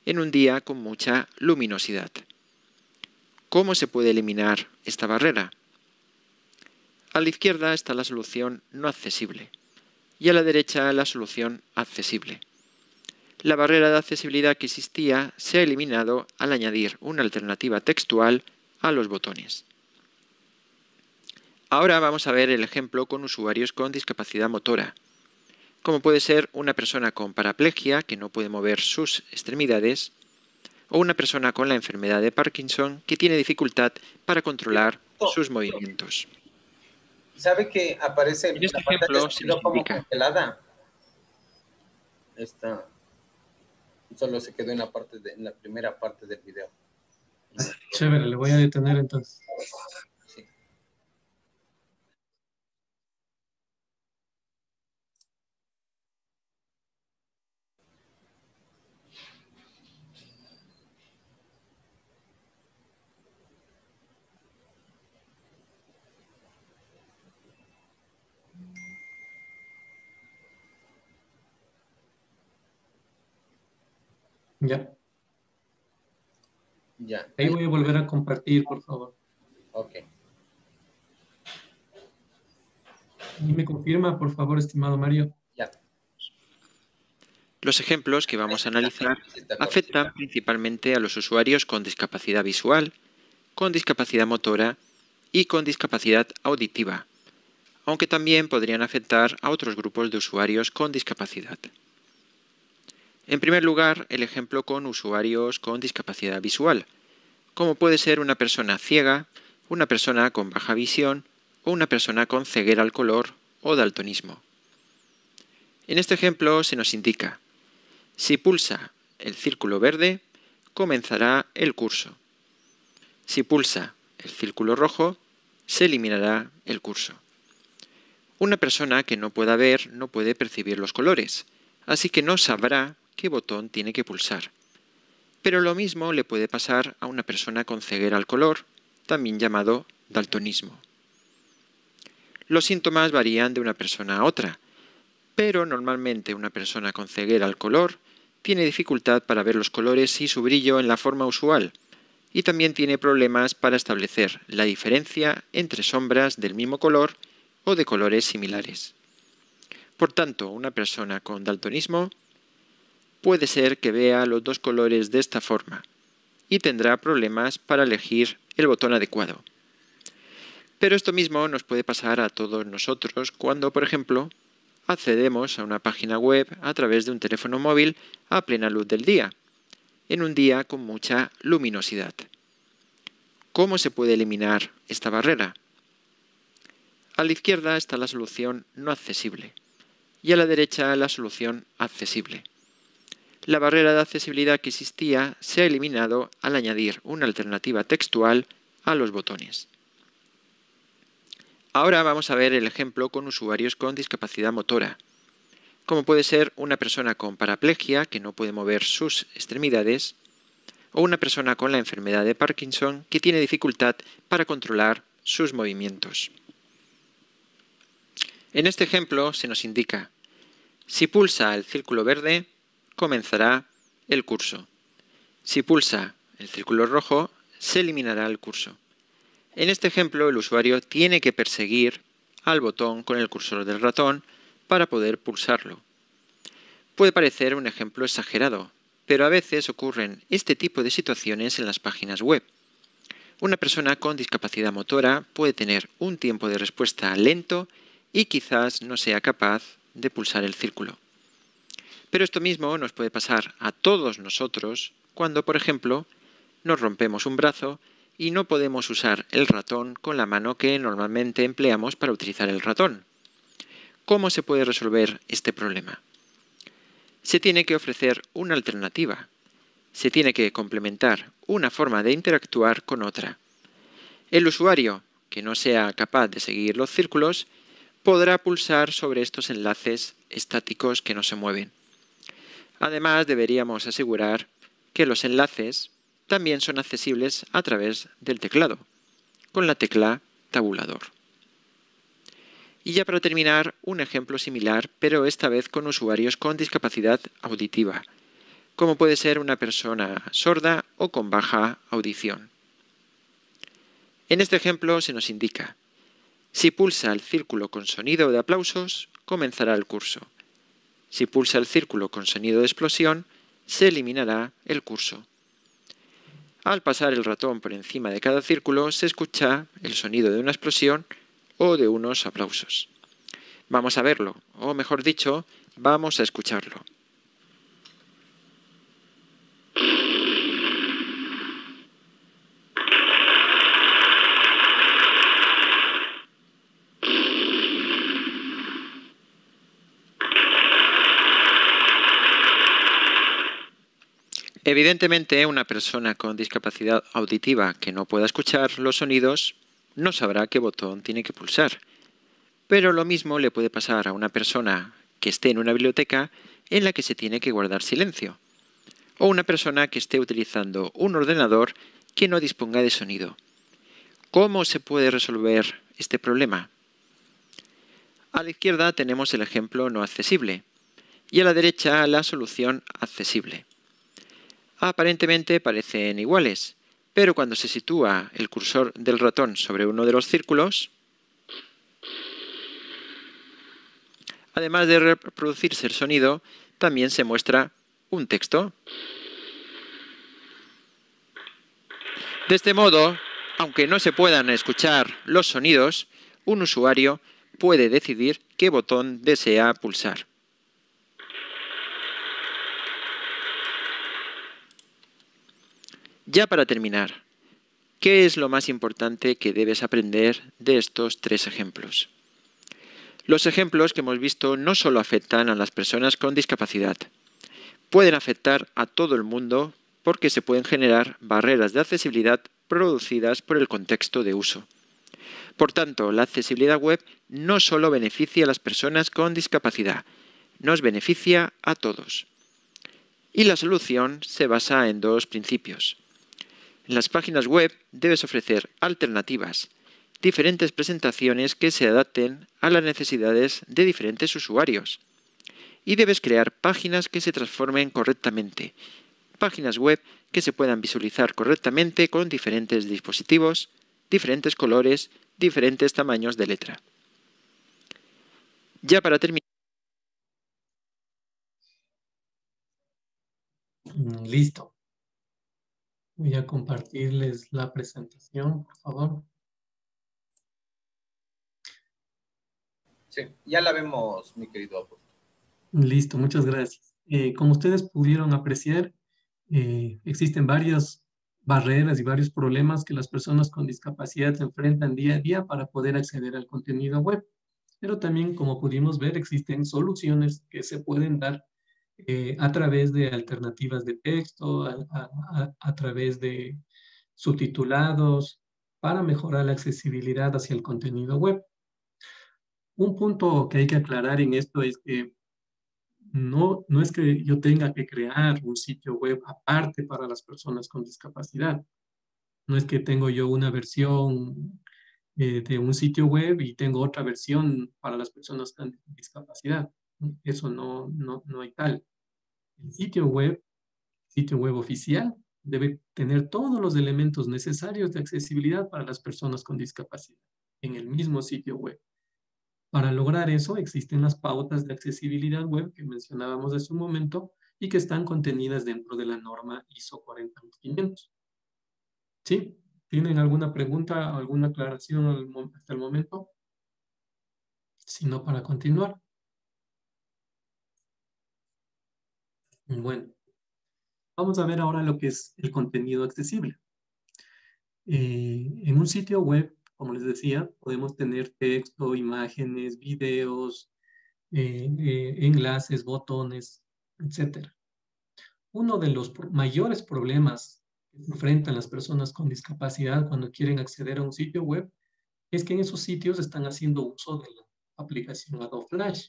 en un día con mucha luminosidad. ¿Cómo se puede eliminar esta barrera? A la izquierda está la solución no accesible y a la derecha la solución accesible. La barrera de accesibilidad que existía se ha eliminado al añadir una alternativa textual a los botones. Ahora vamos a ver el ejemplo con usuarios con discapacidad motora, como puede ser una persona con paraplegia que no puede mover sus extremidades, o una persona con la enfermedad de Parkinson que tiene dificultad para controlar sus movimientos. ¿Sabe que aparece En este la pantalla ejemplo se nos como indica: congelada? Esta solo se quedó en la primera parte del video. Chévere, le voy a detener entonces. Sí. Ya. Ya. Ahí voy a volver a compartir, por favor. Ok. ¿Y me confirma, por favor, estimado Mario? Ya. Los ejemplos que vamos a analizar afectan principalmente a los usuarios con discapacidad visual, con discapacidad motora y con discapacidad auditiva, aunque también podrían afectar a otros grupos de usuarios con discapacidad. En primer lugar, el ejemplo con usuarios con discapacidad visual, como puede ser una persona ciega, una persona con baja visión o una persona con ceguera al color o daltonismo. En este ejemplo se nos indica: si pulsa el círculo verde, comenzará el curso. Si pulsa el círculo rojo, se eliminará el curso. Una persona que no pueda ver no puede percibir los colores, así que no sabrá qué botón tiene que pulsar. Pero lo mismo le puede pasar a una persona con ceguera al color, también llamado daltonismo. Los síntomas varían de una persona a otra, pero normalmente una persona con ceguera al color tiene dificultad para ver los colores y su brillo en la forma usual, y también tiene problemas para establecer la diferencia entre sombras del mismo color o de colores similares. Por tanto, una persona con daltonismo puede ser que vea los dos colores de esta forma y tendrá problemas para elegir el botón adecuado. Pero esto mismo nos puede pasar a todos nosotros cuando, por ejemplo, accedemos a una página web a través de un teléfono móvil a plena luz del día, en un día con mucha luminosidad. ¿Cómo se puede eliminar esta barrera? A la izquierda está la solución no accesible y a la derecha la solución accesible. La barrera de accesibilidad que existía se ha eliminado al añadir una alternativa textual a los botones. Ahora vamos a ver el ejemplo con usuarios con discapacidad motora, como puede ser una persona con paraplegia que no puede mover sus extremidades, o una persona con la enfermedad de Parkinson que tiene dificultad para controlar sus movimientos. En este ejemplo se nos indica: si pulsa el círculo verde, comenzará el curso. Si pulsa el círculo rojo, se eliminará el curso. En este ejemplo, el usuario tiene que perseguir al botón con el cursor del ratón para poder pulsarlo. Puede parecer un ejemplo exagerado, pero a veces ocurren este tipo de situaciones en las páginas web. Una persona con discapacidad motora puede tener un tiempo de respuesta lento y quizás no sea capaz de pulsar el círculo. Pero esto mismo nos puede pasar a todos nosotros cuando, por ejemplo, nos rompemos un brazo y no podemos usar el ratón con la mano que normalmente empleamos para utilizar el ratón. ¿Cómo se puede resolver este problema? Se tiene que ofrecer una alternativa. Se tiene que complementar una forma de interactuar con otra. El usuario que no sea capaz de seguir los círculos podrá pulsar sobre estos enlaces estáticos que no se mueven. Además, deberíamos asegurar que los enlaces también son accesibles a través del teclado, con la tecla tabulador. Y ya para terminar, un ejemplo similar, pero esta vez con usuarios con discapacidad auditiva, como puede ser una persona sorda o con baja audición. En este ejemplo se nos indica: si pulsa el círculo con sonido de aplausos, comenzará el curso. Si pulsa el círculo con sonido de explosión, se eliminará el curso. Al pasar el ratón por encima de cada círculo, se escucha el sonido de una explosión o de unos aplausos. Vamos a verlo, o mejor dicho, vamos a escucharlo. Evidentemente, una persona con discapacidad auditiva que no pueda escuchar los sonidos no sabrá qué botón tiene que pulsar. Pero lo mismo le puede pasar a una persona que esté en una biblioteca en la que se tiene que guardar silencio, o una persona que esté utilizando un ordenador que no disponga de sonido. ¿Cómo se puede resolver este problema? A la izquierda tenemos el ejemplo no accesible y a la derecha la solución accesible. Aparentemente parecen iguales, pero cuando se sitúa el cursor del ratón sobre uno de los círculos, Además de reproducirse el sonido, también se muestra un texto. De este modo, aunque no se puedan escuchar los sonidos, un usuario puede decidir qué botón desea pulsar. Ya para terminar, ¿qué es lo más importante que debes aprender de estos 3 ejemplos? Los ejemplos que hemos visto no solo afectan a las personas con discapacidad, pueden afectar a todo el mundo porque se pueden generar barreras de accesibilidad producidas por el contexto de uso. Por tanto, la accesibilidad web no solo beneficia a las personas con discapacidad, nos beneficia a todos. Y la solución se basa en 2 principios. En las páginas web debes ofrecer alternativas, diferentes presentaciones que se adapten a las necesidades de diferentes usuarios. Y debes crear páginas que se transformen correctamente, páginas web que se puedan visualizar correctamente con diferentes dispositivos, diferentes colores, diferentes tamaños de letra. Ya para terminar. Listo. Voy a compartirles la presentación, por favor. Sí, ya la vemos, mi querido Apo. Listo, muchas gracias. Como ustedes pudieron apreciar, existen varias barreras y varios problemas que las personas con discapacidad se enfrentan día a día para poder acceder al contenido web. Pero también, como pudimos ver, existen soluciones que se pueden dar a través de alternativas de texto, a través de subtitulados, para mejorar la accesibilidad hacia el contenido web. Un punto que hay que aclarar en esto es que no es que yo tenga que crear un sitio web aparte para las personas con discapacidad. No es que tengo yo una versión de un sitio web y tengo otra versión para las personas con discapacidad. Eso no hay tal. El sitio web oficial, debe tener todos los elementos necesarios de accesibilidad para las personas con discapacidad en el mismo sitio web. Para lograr eso, existen las pautas de accesibilidad web que mencionábamos hace un momento y que están contenidas dentro de la norma ISO 40500. ¿Sí? ¿Tienen alguna pregunta o alguna aclaración hasta el momento? Si no, para continuar. Bueno, vamos a ver ahora lo que es el contenido accesible. En un sitio web, como les decía, podemos tener texto, imágenes, videos, enlaces, botones, etc. Uno de los mayores problemas que se enfrentan las personas con discapacidad cuando quieren acceder a un sitio web es que en esos sitios están haciendo uso de la aplicación Adobe Flash.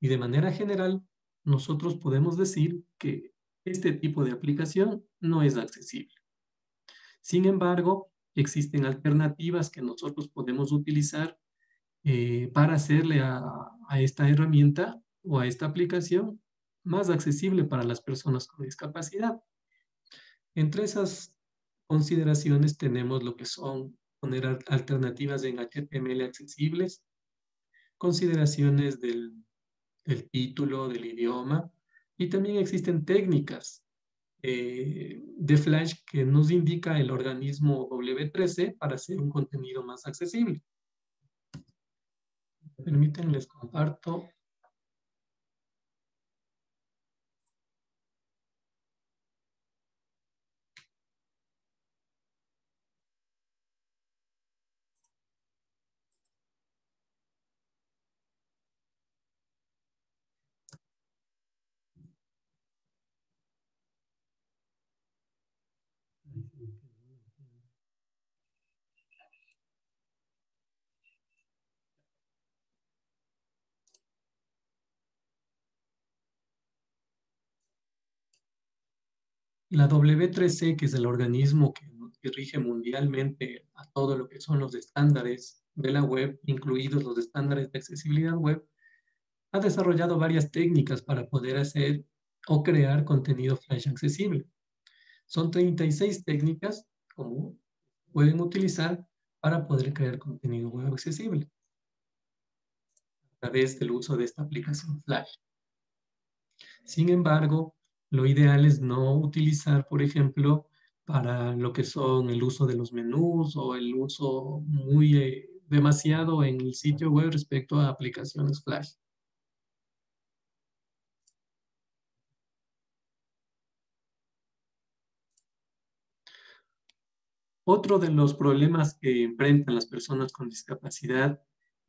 Y de manera general, nosotros podemos decir que este tipo de aplicación no es accesible. Sin embargo, existen alternativas que nosotros podemos utilizar para hacerle a esta herramienta o a esta aplicación más accesible para las personas con discapacidad. Entre esas consideraciones tenemos lo que son poner alternativas en HTML accesibles, consideraciones del título, del idioma, y también existen técnicas de Flash que nos indica el organismo W3C para hacer un contenido más accesible. Permítanme, les comparto. La W3C, que es el organismo que rige mundialmente a todo lo que son los estándares de la web, incluidos los estándares de accesibilidad web, ha desarrollado varias técnicas para poder hacer o crear contenido Flash accesible. Son 36 técnicas como pueden utilizar para poder crear contenido web accesible. a través del uso de esta aplicación Flash. Sin embargo, lo ideal es no utilizar, por ejemplo, para lo que son el uso de los menús o el uso muy demasiado en el sitio web respecto a aplicaciones Flash. Otro de los problemas que enfrentan las personas con discapacidad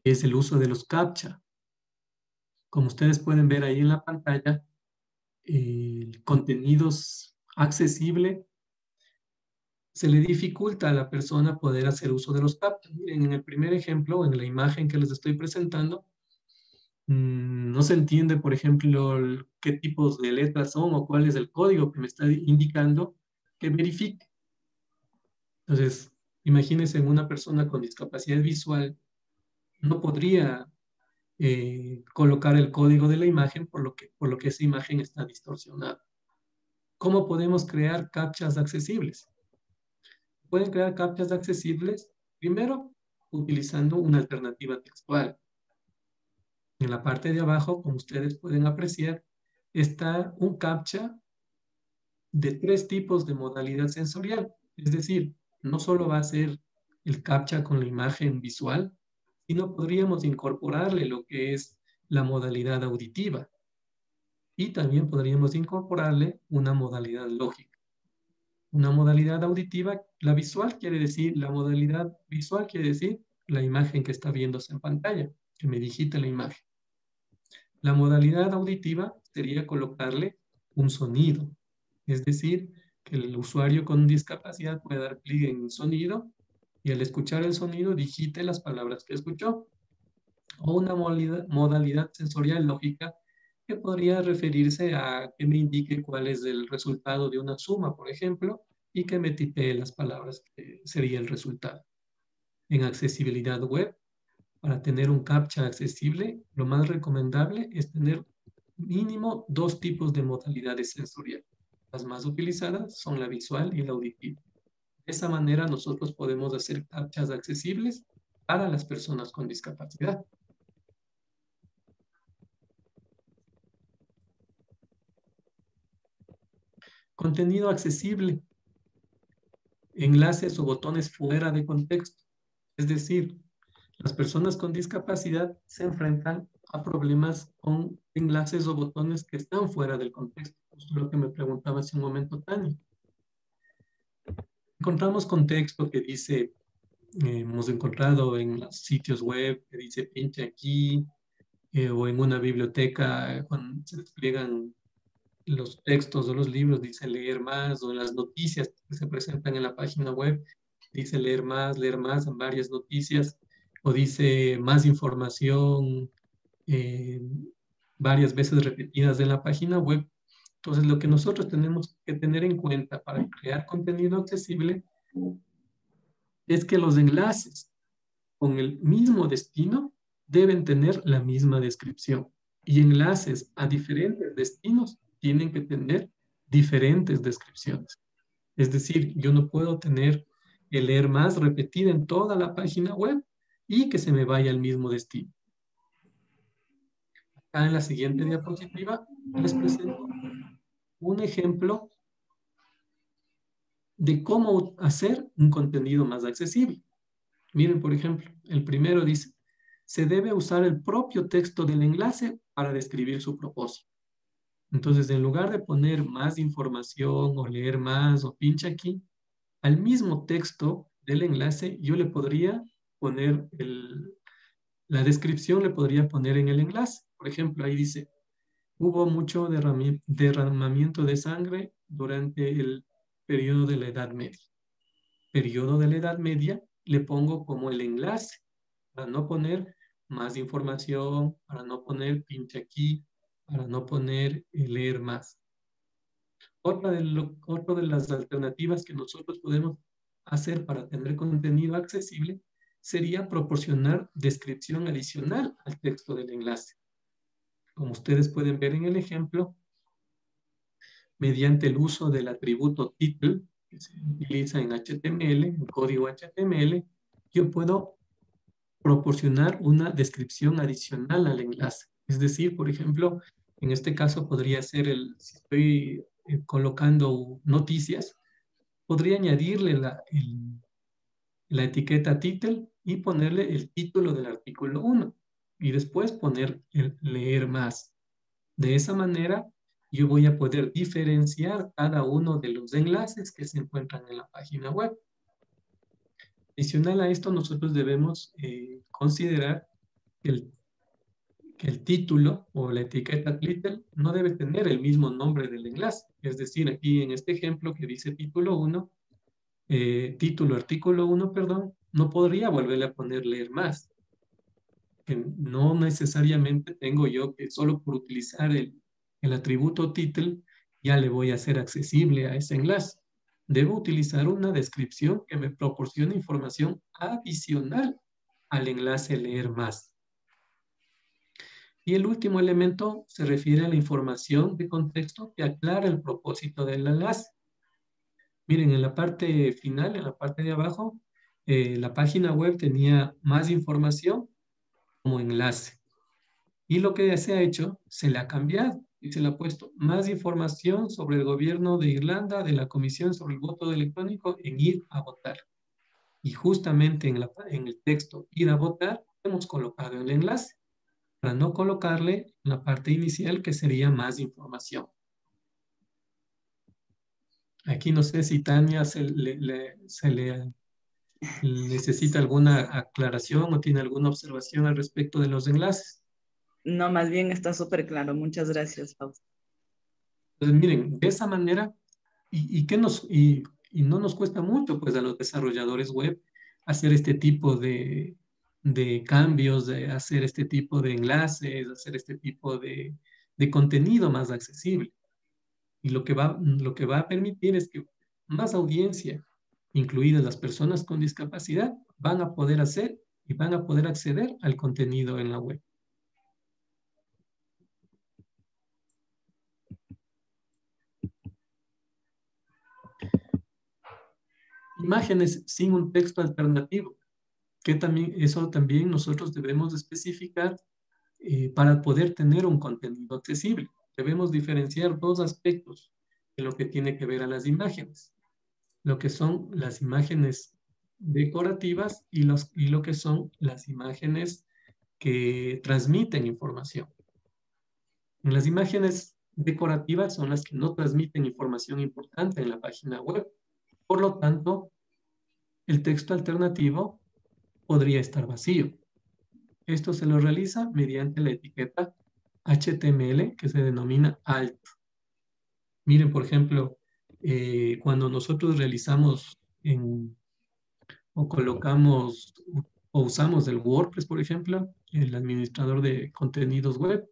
es el uso de los CAPTCHA. Como ustedes pueden ver ahí en la pantalla, el contenido accesible se le dificulta a la persona poder hacer uso de los CAPTCHA. Miren, en el primer ejemplo, en la imagen que les estoy presentando, no se entiende, por ejemplo, qué tipos de letras son o cuál es el código que me está indicando que verifique. Entonces, imagínense una persona con discapacidad visual no podría colocar el código de la imagen por lo que esa imagen está distorsionada. ¿Cómo podemos crear captchas accesibles? Pueden crear captchas accesibles, primero, utilizando una alternativa textual. En la parte de abajo, como ustedes pueden apreciar, está un captcha de 3 tipos de modalidad sensorial. Es decir, no solo va a ser el captcha con la imagen visual, sino podríamos incorporarle lo que es la modalidad auditiva. Y también podríamos incorporarle una modalidad lógica. Una modalidad auditiva, la modalidad visual quiere decir la imagen que está viéndose en pantalla, que me digite la imagen. La modalidad auditiva sería colocarle un sonido, es decir, que el usuario con discapacidad puede dar clic en un sonido y al escuchar el sonido digite las palabras que escuchó. O una modalidad sensorial lógica que podría referirse a que me indique cuál es el resultado de una suma, por ejemplo, y que me tipee las palabras que sería el resultado. En accesibilidad web, para tener un captcha accesible, lo más recomendable es tener mínimo 2 tipos de modalidades sensoriales. Las más utilizadas son la visual y la auditiva. De esa manera nosotros podemos hacer captchas accesibles para las personas con discapacidad. Contenido accesible. Enlaces o botones fuera de contexto. Es decir, las personas con discapacidad se enfrentan a problemas con enlaces o botones que están fuera del contexto. Esto es lo que me preguntaba hace un momento Tania. Encontramos contexto que dice, hemos encontrado en los sitios web que dice pinche aquí, o en una biblioteca cuando se despliegan los textos o los libros, dice leer más, o en las noticias que se presentan en la página web, dice leer más en varias noticias, o dice más información varias veces repetidas en la página web. Entonces, lo que nosotros tenemos que tener en cuenta para crear contenido accesible es que los enlaces con el mismo destino deben tener la misma descripción. Y enlaces a diferentes destinos tienen que tener diferentes descripciones. Es decir, yo no puedo tener el leer más repetido en toda la página web y que se me vaya al mismo destino. Acá en la siguiente diapositiva les presento un ejemplo de cómo hacer un contenido más accesible. Miren, por ejemplo, el primero dice, se debe usar el propio texto del enlace para describir su propósito. Entonces, en lugar de poner más información o leer más o pincha aquí, al mismo texto del enlace yo le podría poner la descripción, le podría poner en el enlace. Por ejemplo, ahí dice, hubo mucho derramamiento de sangre durante el periodo de la Edad Media. Periodo de la Edad Media le pongo como el enlace para no poner más información, para no poner pinche aquí, para no poner leer más. Otra de las alternativas que nosotros podemos hacer para tener contenido accesible sería proporcionar descripción adicional al texto del enlace. Como ustedes pueden ver en el ejemplo, mediante el uso del atributo title, que se utiliza en HTML, en código HTML, yo puedo proporcionar una descripción adicional al enlace. Es decir, por ejemplo, en este caso podría ser si estoy colocando noticias, podría añadirle la etiqueta title y ponerle el título del artículo 1 y después poner el leer más. De esa manera, yo voy a poder diferenciar cada uno de los enlaces que se encuentran en la página web. Adicional a esto, nosotros debemos considerar que el título o la etiqueta title no debe tener el mismo nombre del enlace. Es decir, aquí en este ejemplo que dice título 1, título artículo 1, perdón, no podría volverle a poner leer más. Que no necesariamente tengo yo que solo por utilizar el atributo title ya le voy a hacer accesible a ese enlace. Debo utilizar una descripción que me proporcione información adicional al enlace leer más. Y el último elemento se refiere a la información de contexto que aclara el propósito del enlace. Miren, en la parte final, en la parte de abajo, la página web tenía más información como enlace. Y lo que se ha hecho, se le ha cambiado y se le ha puesto más información sobre el gobierno de Irlanda, de la Comisión sobre el Voto Electrónico en ir a votar. Y justamente en el texto ir a votar hemos colocado el enlace para no colocarle en la parte inicial que sería más información. Aquí no sé si Tania se le necesita alguna aclaración o tiene alguna observación al respecto de los enlaces. No, más bien está súper claro. Muchas gracias, Fausto. Entonces, miren, de esa manera, y no nos cuesta mucho, pues, a los desarrolladores web hacer este tipo de cambios, de hacer este tipo de enlaces, hacer este tipo de contenido más accesible. Y lo que va a permitir es que más audiencia, incluidas las personas con discapacidad, van a poder hacer y van a poder acceder al contenido en la web. Imágenes sin un texto alternativo, que eso también nosotros debemos especificar para poder tener un contenido accesible. Debemos diferenciar dos aspectos en lo que tiene que ver a las imágenes. Lo que son las imágenes decorativas y lo que son las imágenes que transmiten información. En las imágenes decorativas son las que no transmiten información importante en la página web. Por lo tanto, el texto alternativo podría estar vacío. Esto se lo realiza mediante la etiqueta HTML que se denomina alt. Miren, por ejemplo, cuando nosotros realizamos o colocamos o usamos el WordPress, por ejemplo, el administrador de contenidos web,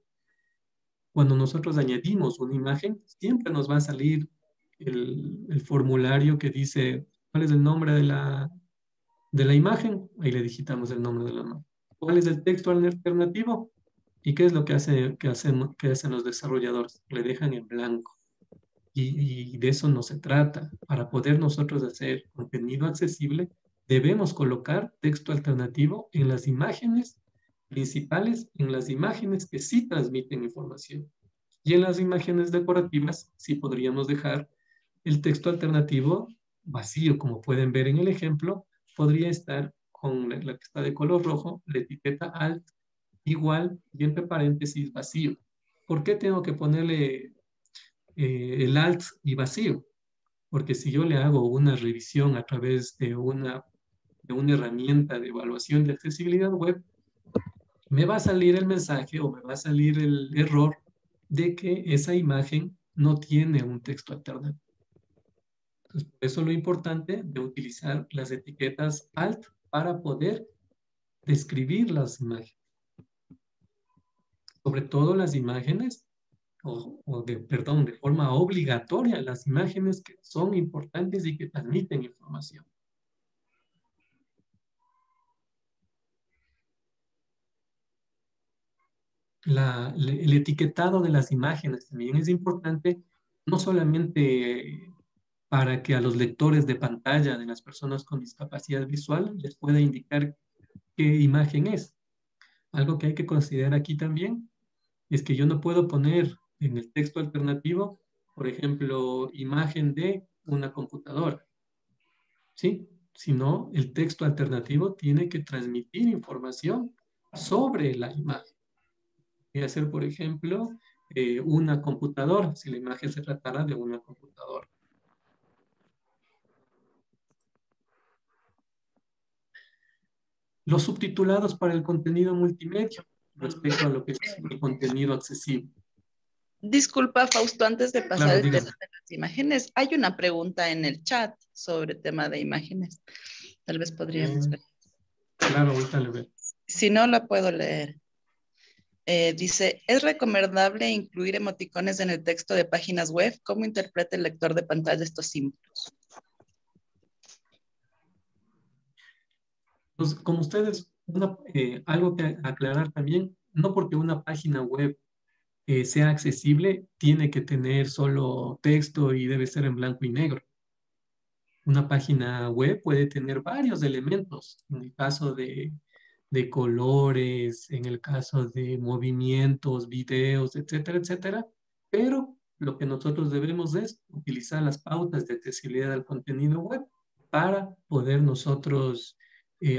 cuando nosotros añadimos una imagen, siempre nos va a salir el formulario que dice cuál es el nombre de la imagen. Ahí le digitamos el nombre de la imagen. ¿Cuál es el texto alternativo? ¿Y qué es lo que hacen los desarrolladores? Le dejan en blanco. Y de eso no se trata. Para poder nosotros hacer contenido accesible, debemos colocar texto alternativo en las imágenes principales, en las imágenes que sí transmiten información. Y en las imágenes decorativas sí podríamos dejar el texto alternativo vacío. Como pueden ver en el ejemplo, podría estar con la que está de color rojo, la etiqueta alt, igual y entre paréntesis vacío. ¿Por qué tengo que ponerle el alt y vacío? Porque si yo le hago una revisión a través de una herramienta de evaluación de accesibilidad web, me va a salir el mensaje o me va a salir el error de que esa imagen no tiene un texto alternativo. Entonces, por eso lo importante de utilizar las etiquetas alt para poder describir las imágenes. Sobre todo las imágenes, de forma obligatoria, las imágenes que son importantes y que transmiten información. El etiquetado de las imágenes también es importante, no solamente para que a los lectores de pantalla de las personas con discapacidad visual les pueda indicar qué imagen es. Algo que hay que considerar aquí también es que yo no puedo poner en el texto alternativo, por ejemplo, imagen de una computadora, ¿sí? Sino el texto alternativo tiene que transmitir información sobre la imagen. Puede ser, por ejemplo, una computadora, si la imagen se tratara de una computadora. Los subtitulados para el contenido multimedia respecto a lo que es el contenido accesible. Disculpa, Fausto, antes de pasar Claro, el tema dígame. de las imágenes, hay una pregunta en el chat sobre tema de imágenes. Tal vez podríamos ver. Claro, ahorita le veo. Si no, la puedo leer. Dice, ¿es recomendable incluir emoticones en el texto de páginas web? ¿Cómo interpreta el lector de pantalla estos símbolos? Pues, como ustedes, algo que aclarar también, no porque una página web sea accesible, tiene que tener solo texto y debe ser en blanco y negro. Una página web puede tener varios elementos, en el caso de colores, en el caso de movimientos, videos, etcétera, etcétera, pero lo que nosotros debemos es utilizar las pautas de accesibilidad al contenido web para poder nosotros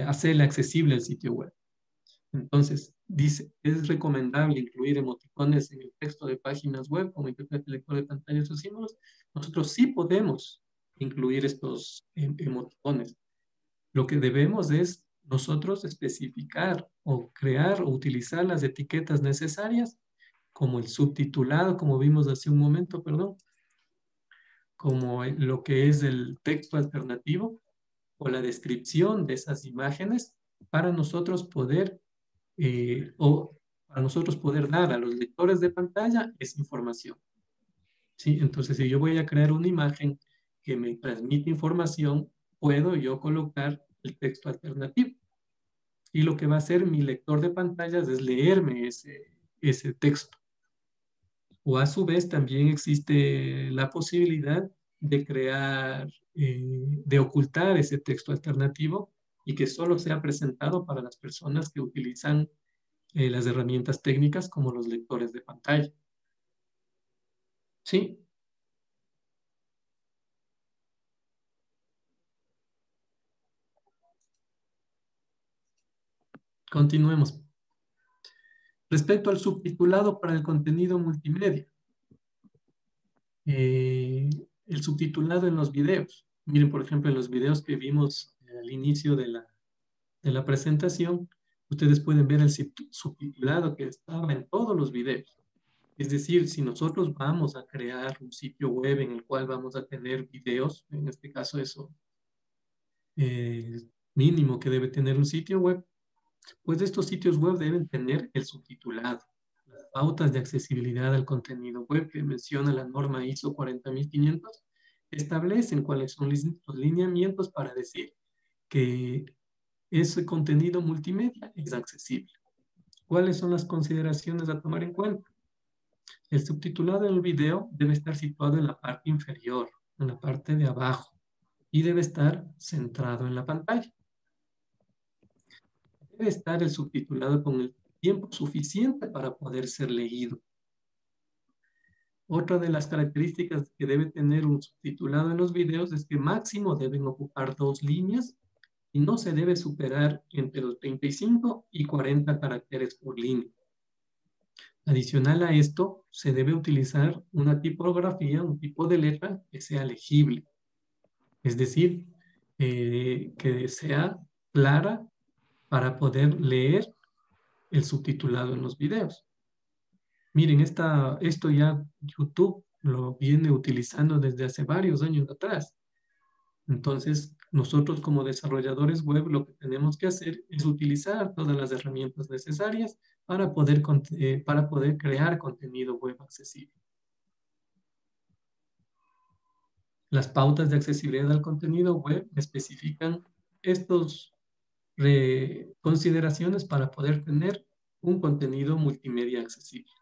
hacerle accesible el sitio web. Entonces, dice, es recomendable incluir emoticones en el texto de páginas web como interpreta el lector de pantallas o símbolos. Nosotros sí podemos incluir estos emoticones. Lo que debemos es nosotros especificar o crear o utilizar las etiquetas necesarias, como el subtitulado, como vimos hace un momento, perdón, como lo que es el texto alternativo o la descripción de esas imágenes para nosotros poder para nosotros poder dar a los lectores de pantalla esa información. ¿Sí? Entonces, si yo voy a crear una imagen que me transmite información, puedo yo colocar el texto alternativo. Y lo que va a hacer mi lector de pantallas es leerme ese texto. O a su vez también existe la posibilidad de crear, de ocultar ese texto alternativo y que solo sea presentado para las personas que utilizan las herramientas técnicas como los lectores de pantalla. ¿Sí? Continuemos. Respecto al subtitulado para el contenido multimedia. El subtitulado en los videos. Miren, por ejemplo, en los videos que vimos al inicio de la presentación, ustedes pueden ver el subtitulado que estaba en todos los videos. Es decir, si nosotros vamos a crear un sitio web en el cual vamos a tener videos, en este caso eso, mínimo que debe tener un sitio web, pues estos sitios web deben tener el subtitulado. Las pautas de accesibilidad al contenido web que menciona la norma ISO 40500 establecen cuáles son los lineamientos para decir que ese contenido multimedia es accesible. ¿Cuáles son las consideraciones a tomar en cuenta? El subtitulado en el video debe estar situado en la parte inferior, en la parte de abajo, y debe estar centrado en la pantalla. Debe estar el subtitulado con el tiempo suficiente para poder ser leído. Otra de las características que debe tener un subtitulado en los videos es que máximo deben ocupar 2 líneas y no se debe superar entre los 35 y 40 caracteres por línea. Adicional a esto, se debe utilizar una tipografía, un tipo de letra que sea legible. Es decir, que sea clara para poder leer el subtitulado en los videos. Miren, esto ya YouTube lo viene utilizando desde hace varios años atrás. Entonces, nosotros como desarrolladores web lo que tenemos que hacer es utilizar todas las herramientas necesarias para poder crear contenido web accesible. Las pautas de accesibilidad al contenido web especifican estas consideraciones para poder tener un contenido multimedia accesible.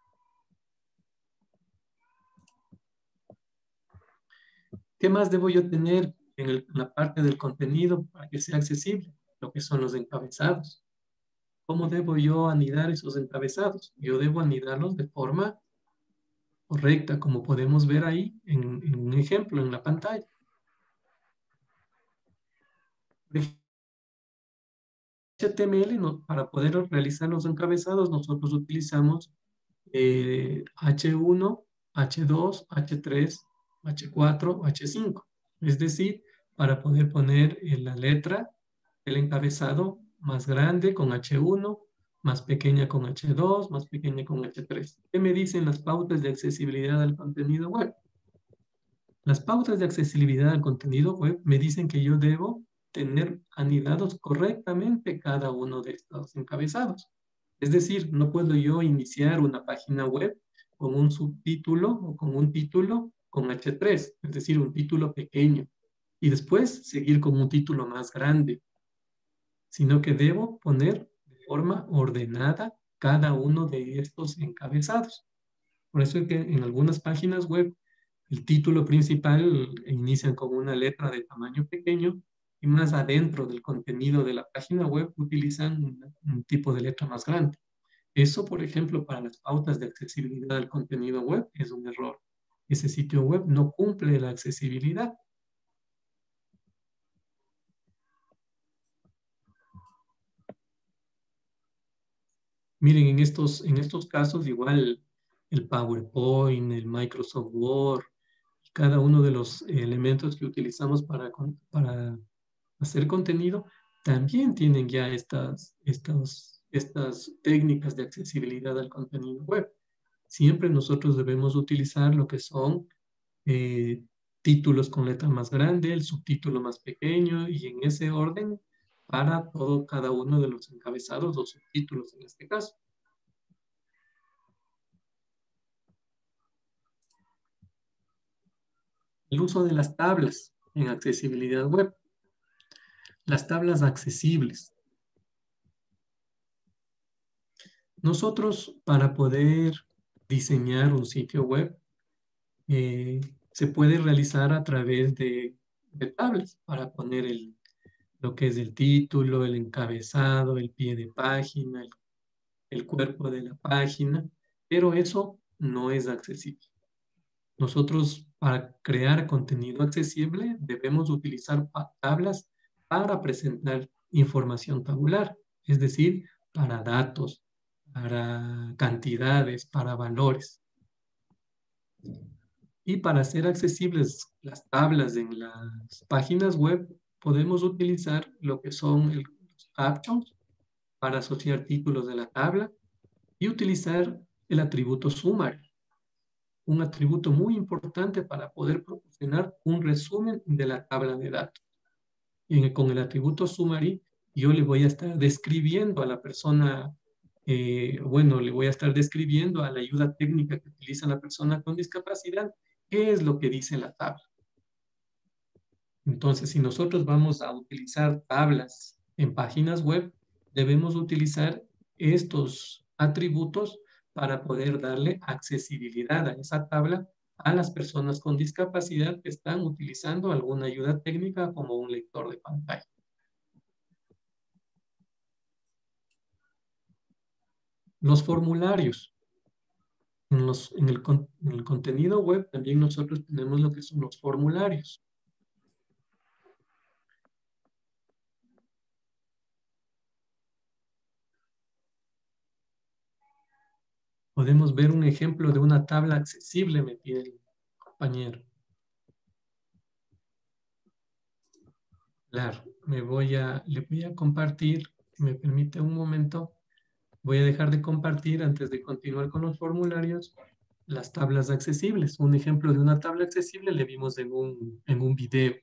¿Qué más debo yo tener en la parte del contenido para que sea accesible? Lo que son los encabezados. ¿Cómo debo yo anidar esos encabezados? Yo debo anidarlos de forma correcta, como podemos ver ahí en un ejemplo en la pantalla. Por HTML, para poder realizar los encabezados, nosotros utilizamos H1, H2, H3, H4, H5. Es decir, para poder poner la letra del encabezado más grande con H1, más pequeña con H2, más pequeña con H3. ¿Qué me dicen las pautas de accesibilidad al contenido web? Las pautas de accesibilidad al contenido web me dicen que yo debo tener anidados correctamente cada uno de estos encabezados. Es decir, no puedo yo iniciar una página web con un subtítulo o con un título con H3, es decir, un título pequeño, y después seguir con un título más grande, sino que debo poner de forma ordenada cada uno de estos encabezados. Por eso es que en algunas páginas web el título principal inician con una letra de tamaño pequeño y más adentro del contenido de la página web utilizan un tipo de letra más grande. Eso, por ejemplo, para las pautas de accesibilidad al contenido web es un error. Ese sitio web no cumple la accesibilidad. Miren, en estos casos igual el PowerPoint, el Microsoft Word, cada uno de los elementos que utilizamos para hacer contenido, también tienen ya estas técnicas de accesibilidad al contenido web. Siempre nosotros debemos utilizar lo que son eh, títulos con letra más grande, el subtítulo más pequeño y en ese orden para cada uno de los encabezados o subtítulos en este caso. El uso de las tablas en accesibilidad web. Las tablas accesibles. Nosotros, para poder diseñar un sitio web, se puede realizar a través de tablas para poner lo que es el título, el encabezado, el pie de página, el cuerpo de la página, pero eso no es accesible. Nosotros, para crear contenido accesible, debemos utilizar tablas para presentar información tabular, es decir, para datos, para cantidades, para valores. Y para hacer accesibles las tablas en las páginas web, podemos utilizar lo que son los captions para asociar títulos de la tabla y utilizar el atributo summary, un atributo muy importante para poder proporcionar un resumen de la tabla de datos. Con el atributo summary, yo le voy a estar describiendo a la persona, le voy a estar describiendo a la ayuda técnica que utiliza la persona con discapacidad, qué es lo que dice la tabla. Entonces, si nosotros vamos a utilizar tablas en páginas web, debemos utilizar estos atributos para poder darle accesibilidad a esa tabla a las personas con discapacidad que están utilizando alguna ayuda técnica como un lector de pantalla. Los formularios. En el contenido web también nosotros tenemos lo que son los formularios. Podemos ver un ejemplo de una tabla accesible, me pide el compañero. Claro, le voy a compartir, si me permite un momento, voy a dejar de compartir antes de continuar con los formularios, las tablas accesibles. Un ejemplo de una tabla accesible le vimos en un video.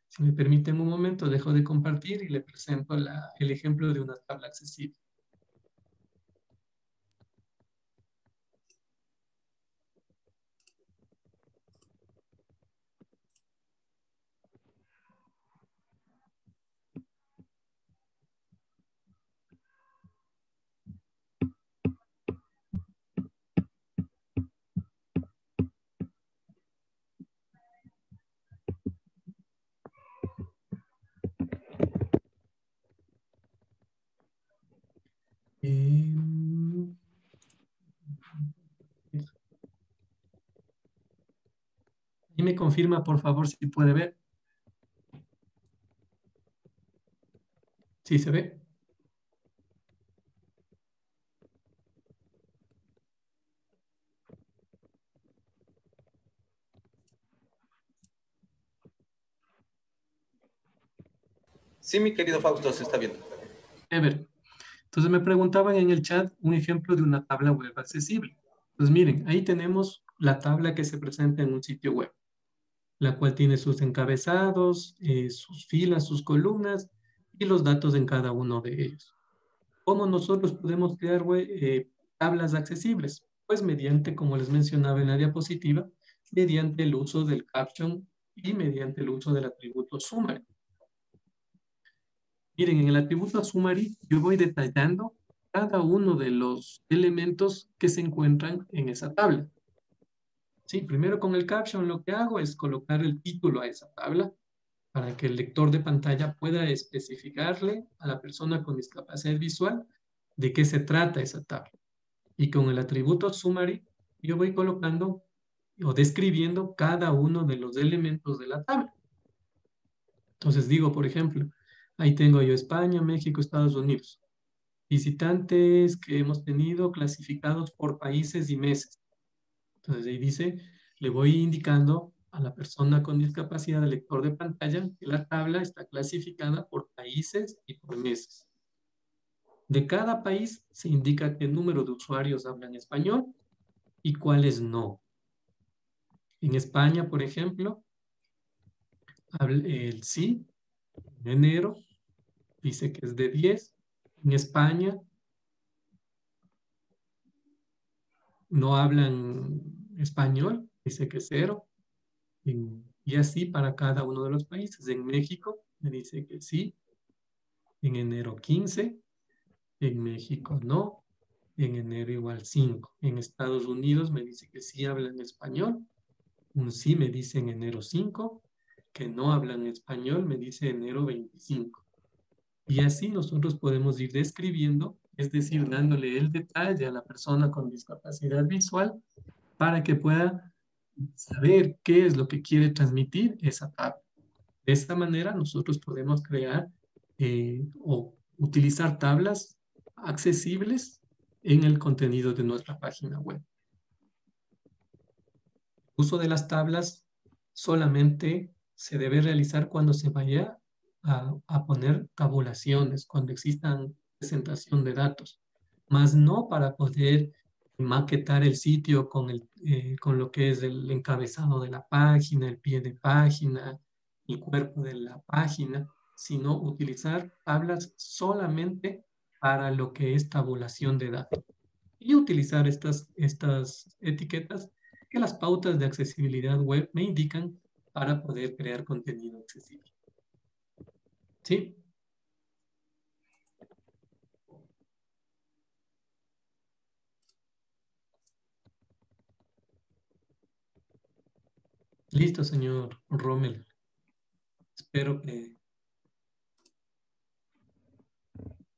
Si me permite un momento, dejo de compartir y le presento el ejemplo de una tabla accesible. Y me confirma, por favor, si puede ver. ¿Sí se ve? Sí, mi querido Fausto, se está viendo. A ver. Entonces me preguntaban en el chat un ejemplo de una tabla web accesible. Entonces miren, ahí tenemos la tabla que se presenta en un sitio web, la cual tiene sus encabezados, sus filas, sus columnas y los datos en cada uno de ellos. ¿Cómo nosotros podemos crear tablas accesibles? Pues mediante, como les mencionaba en la diapositiva, mediante el uso del caption y mediante el uso del atributo summary. Miren, en el atributo summary yo voy detallando cada uno de los elementos que se encuentran en esa tabla. Sí, primero con el caption lo que hago es colocar el título a esa tabla para que el lector de pantalla pueda especificarle a la persona con discapacidad visual de qué se trata esa tabla. Y con el atributo summary yo voy colocando o describiendo cada uno de los elementos de la tabla. Entonces digo, por ejemplo, ahí tengo yo España, México, Estados Unidos. Visitantes que hemos tenido clasificados por países y meses. Entonces ahí dice, le voy indicando a la persona con discapacidad, al lector de pantalla, que la tabla está clasificada por países y por meses. De cada país se indica qué número de usuarios hablan español y cuáles no. En España, por ejemplo, el sí, en enero, dice que es de 10. En España no hablan español, dice que 0. Y así para cada uno de los países. En México me dice que sí. En enero 15. En México no. En enero igual 5. En Estados Unidos me dice que sí hablan español. Un sí me dice en enero 5. Que no hablan español me dice enero 25. Y así nosotros podemos ir describiendo, es decir, dándole el detalle a la persona con discapacidad visual para que pueda saber qué es lo que quiere transmitir esa tabla. De esta manera nosotros podemos crear o utilizar tablas accesibles en el contenido de nuestra página web. El uso de las tablas solamente se debe realizar cuando se vaya a poner tabulaciones, cuando existan presentación de datos, más no para poder maquetar el sitio con lo que es el encabezado de la página, el pie de página, el cuerpo de la página, sino utilizar tablas solamente para lo que es tabulación de datos. Y utilizar estas etiquetas que las pautas de accesibilidad web me indican para poder crear contenido accesible. ¿Sí? Listo, señor Rommel. Espero que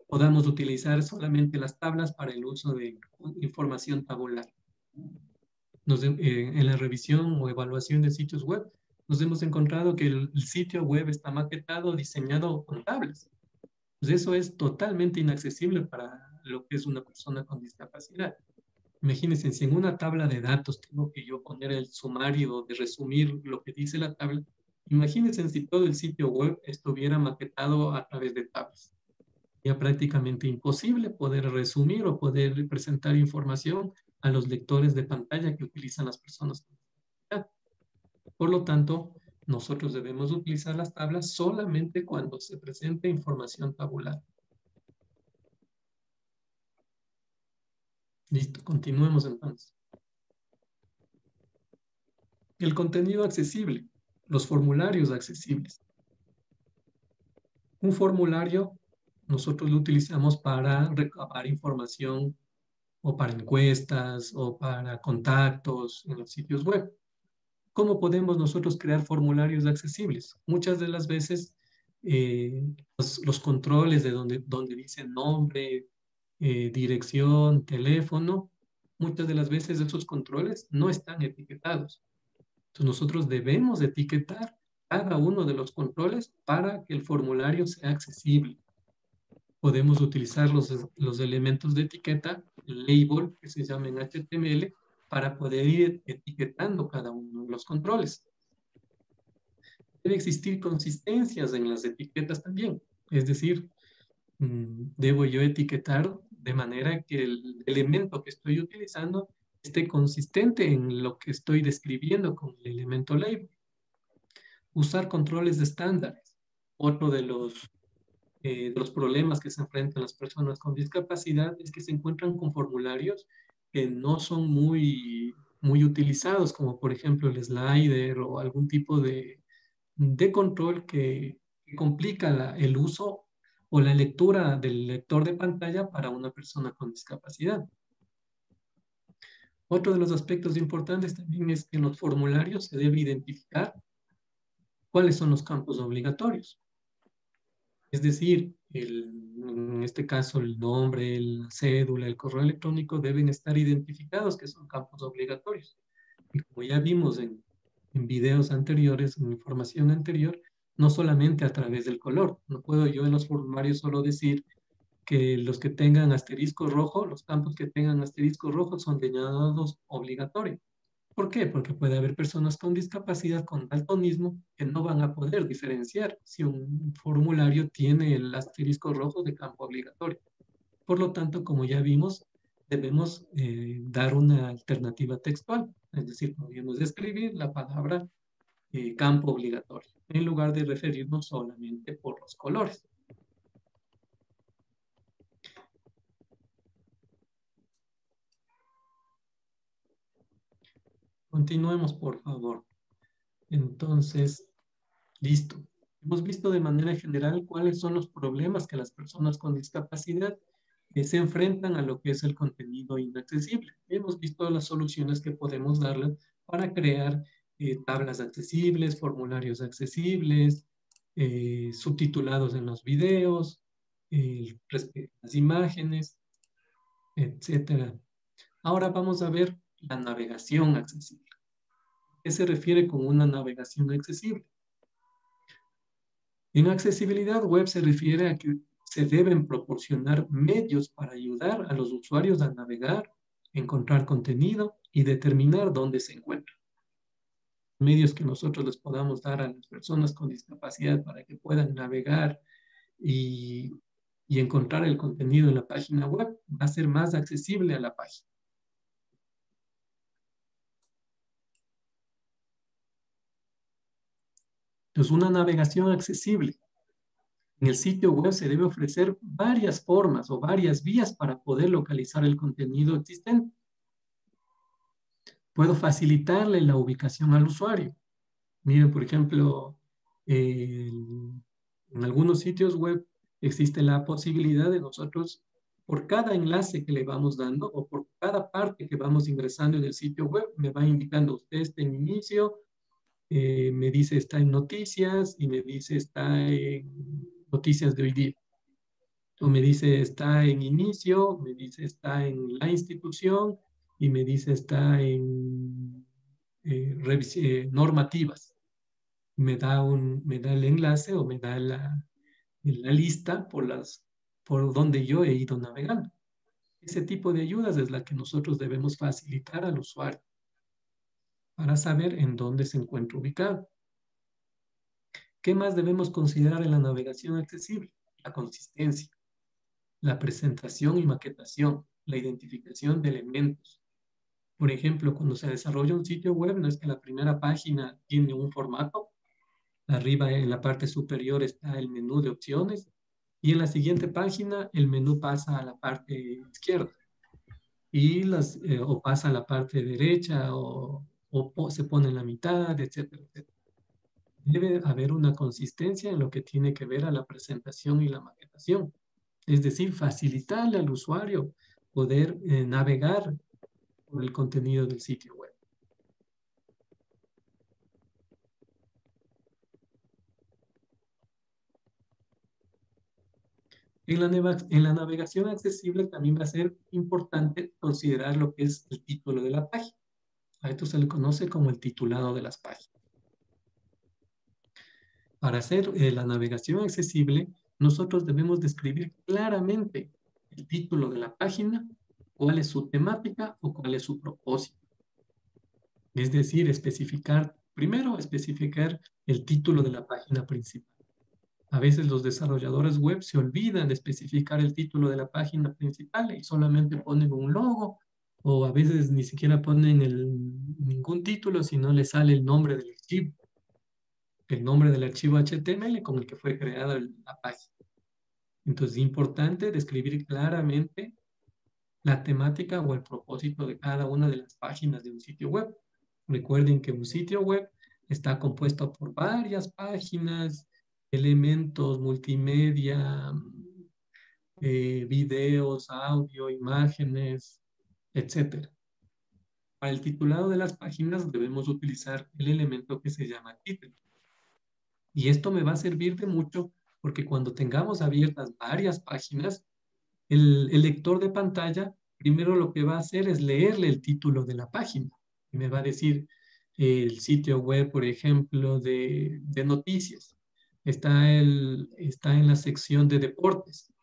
podamos utilizar solamente las tablas para el uso de información tabular. En la revisión o evaluación de sitios web, nos hemos encontrado que el sitio web está maquetado, diseñado con tablas. Pues eso es totalmente inaccesible para lo que es una persona con discapacidad. Imagínense, si en una tabla de datos tengo que yo poner el sumario de resumir lo que dice la tabla, imagínense si todo el sitio web estuviera maquetado a través de tablas. Sería prácticamente imposible poder resumir o poder presentar información a los lectores de pantalla que utilizan las personas con discapacidad. Por lo tanto, nosotros debemos utilizar las tablas solamente cuando se presente información tabular. Listo, continuemos entonces. El contenido accesible, los formularios accesibles. Un formulario nosotros lo utilizamos para recabar información o para encuestas o para contactos en los sitios web. ¿Cómo podemos nosotros crear formularios accesibles? Muchas de las veces los controles de donde dice nombre, dirección, teléfono, muchas de las veces esos controles no están etiquetados. Entonces nosotros debemos etiquetar cada uno de los controles para que el formulario sea accesible. Podemos utilizar los elementos de etiqueta, el label, que se llama en HTML, para poder ir etiquetando cada uno de los controles. Debe existir consistencias en las etiquetas también. Es decir, debo yo etiquetar de manera que el elemento que estoy utilizando esté consistente en lo que estoy describiendo con el elemento label. Usar controles de estándares. Otro de los problemas que se enfrentan las personas con discapacidad es que se encuentran con formularios que no son muy utilizados, como por ejemplo el slider o algún tipo de control que complica el uso o la lectura del lector de pantalla para una persona con discapacidad. Otro de los aspectos importantes también es que en los formularios se debe identificar cuáles son los campos obligatorios. Es decir, en este caso el nombre, la cédula, el correo electrónico deben estar identificados que son campos obligatorios. Y como ya vimos en videos anteriores, en información anterior, no solamente a través del color. No puedo yo en los formularios solo decir que los que tengan asterisco rojo, los campos que tengan asterisco rojo son señalados obligatorios. ¿Por qué? Porque puede haber personas con discapacidad, con daltonismo, que no van a poder diferenciar si un formulario tiene el asterisco rojo de campo obligatorio. Por lo tanto, como ya vimos, debemos dar una alternativa textual, es decir, podríamos escribir la palabra campo obligatorio, en lugar de referirnos solamente por los colores. Continuemos, por favor. Entonces, listo. Hemos visto de manera general cuáles son los problemas que las personas con discapacidad se enfrentan a lo que es el contenido inaccesible. Hemos visto las soluciones que podemos darles para crear tablas accesibles, formularios accesibles, subtitulados en los videos, las imágenes, etc. Ahora vamos a ver la navegación accesible. ¿Qué se refiere con una navegación accesible? En accesibilidad web se refiere a que se deben proporcionar medios para ayudar a los usuarios a navegar, encontrar contenido y determinar dónde se encuentran. Medios que nosotros les podamos dar a las personas con discapacidad para que puedan navegar y encontrar el contenido en la página web va a ser más accesible a la página. Entonces, una navegación accesible. En el sitio web se debe ofrecer varias formas o varias vías para poder localizar el contenido existente. Puedo facilitarle la ubicación al usuario. Miren, por ejemplo, en algunos sitios web existe la posibilidad de nosotros, por cada enlace que le vamos dando o por cada parte que vamos ingresando en el sitio web, me va indicando usted está en inicio, me dice está en noticias y me dice está en noticias de hoy día. O me dice está en inicio, me dice está en la institución y me dice está en normativas. Me da el enlace o me da la lista por donde yo he ido navegando. Ese tipo de ayudas es la que nosotros debemos facilitar al usuario para saber en dónde se encuentra ubicado. ¿Qué más debemos considerar en la navegación accesible? La consistencia, la presentación y maquetación, la identificación de elementos. Por ejemplo, cuando se desarrolla un sitio web, no es que la primera página tiene un formato. Arriba en la parte superior está el menú de opciones y en la siguiente página el menú pasa a la parte izquierda y o pasa a la parte derecha o se pone en la mitad, etcétera, etcétera. Debe haber una consistencia en lo que tiene que ver a la presentación y la maquetación. Es decir, facilitarle al usuario poder navegar por el contenido del sitio web. En la navegación accesible también va a ser importante considerar lo que es el título de la página. A esto se le conoce como el titulado de las páginas. Para hacer la navegación accesible, nosotros debemos describir claramente el título de la página, cuál es su temática o cuál es su propósito. Es decir, primero especificar el título de la página principal. A veces los desarrolladores web se olvidan de especificar el título de la página principal y solamente ponen un logo, o a veces ni siquiera ponen ningún título, sino le sale el nombre del archivo. El nombre del archivo HTML con el que fue creada la página. Entonces, es importante describir claramente la temática o el propósito de cada una de las páginas de un sitio web. Recuerden que un sitio web está compuesto por varias páginas, elementos multimedia, videos, audio, imágenes, etc. Para el titulado de las páginas debemos utilizar el elemento que se llama título. Y esto me va a servir de mucho porque cuando tengamos abiertas varias páginas, el lector de pantalla primero lo que va a hacer es leerle el título de la página. Y me va a decir el sitio web, por ejemplo, de noticias. Está en la sección de deportes.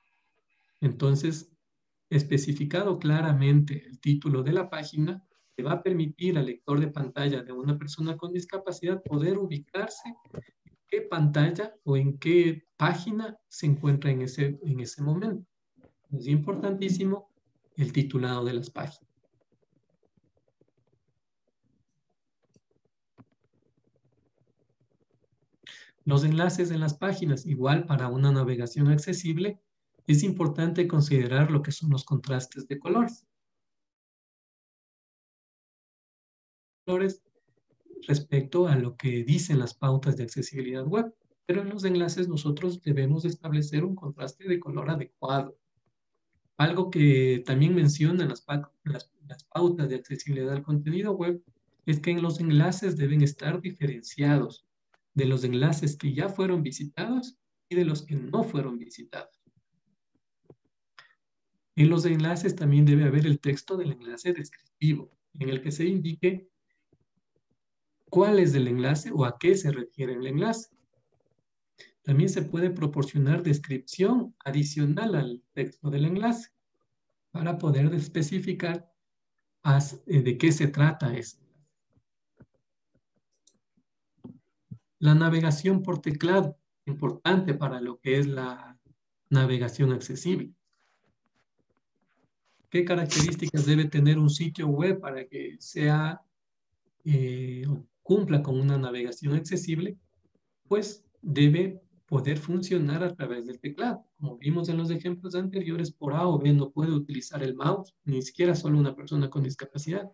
Entonces, especificado claramente el título de la página, le va a permitir al lector de pantalla de una persona con discapacidad poder ubicarse qué pantalla o en qué página se encuentra en ese momento. Es importantísimo el titulado de las páginas. Los enlaces en las páginas, igual para una navegación accesible, es importante considerar lo que son los contrastes de colores. Respecto a lo que dicen las pautas de accesibilidad web, pero en los enlaces nosotros debemos establecer un contraste de color adecuado. Algo que también mencionan las pautas de accesibilidad al contenido web es que en los enlaces deben estar diferenciados de los enlaces que ya fueron visitados y de los que no fueron visitados. En los enlaces también debe haber el texto del enlace descriptivo, en el que se indique cuál es el enlace o a qué se refiere el enlace. También se puede proporcionar descripción adicional al texto del enlace para poder especificar de qué se trata ese enlace. La navegación por teclado, importante para lo que es la navegación accesible. ¿Qué características debe tener un sitio web para que cumpla con una navegación accesible? Pues debe poder funcionar a través del teclado. Como vimos en los ejemplos anteriores, por A o B no puede utilizar el mouse, ni siquiera solo una persona con discapacidad.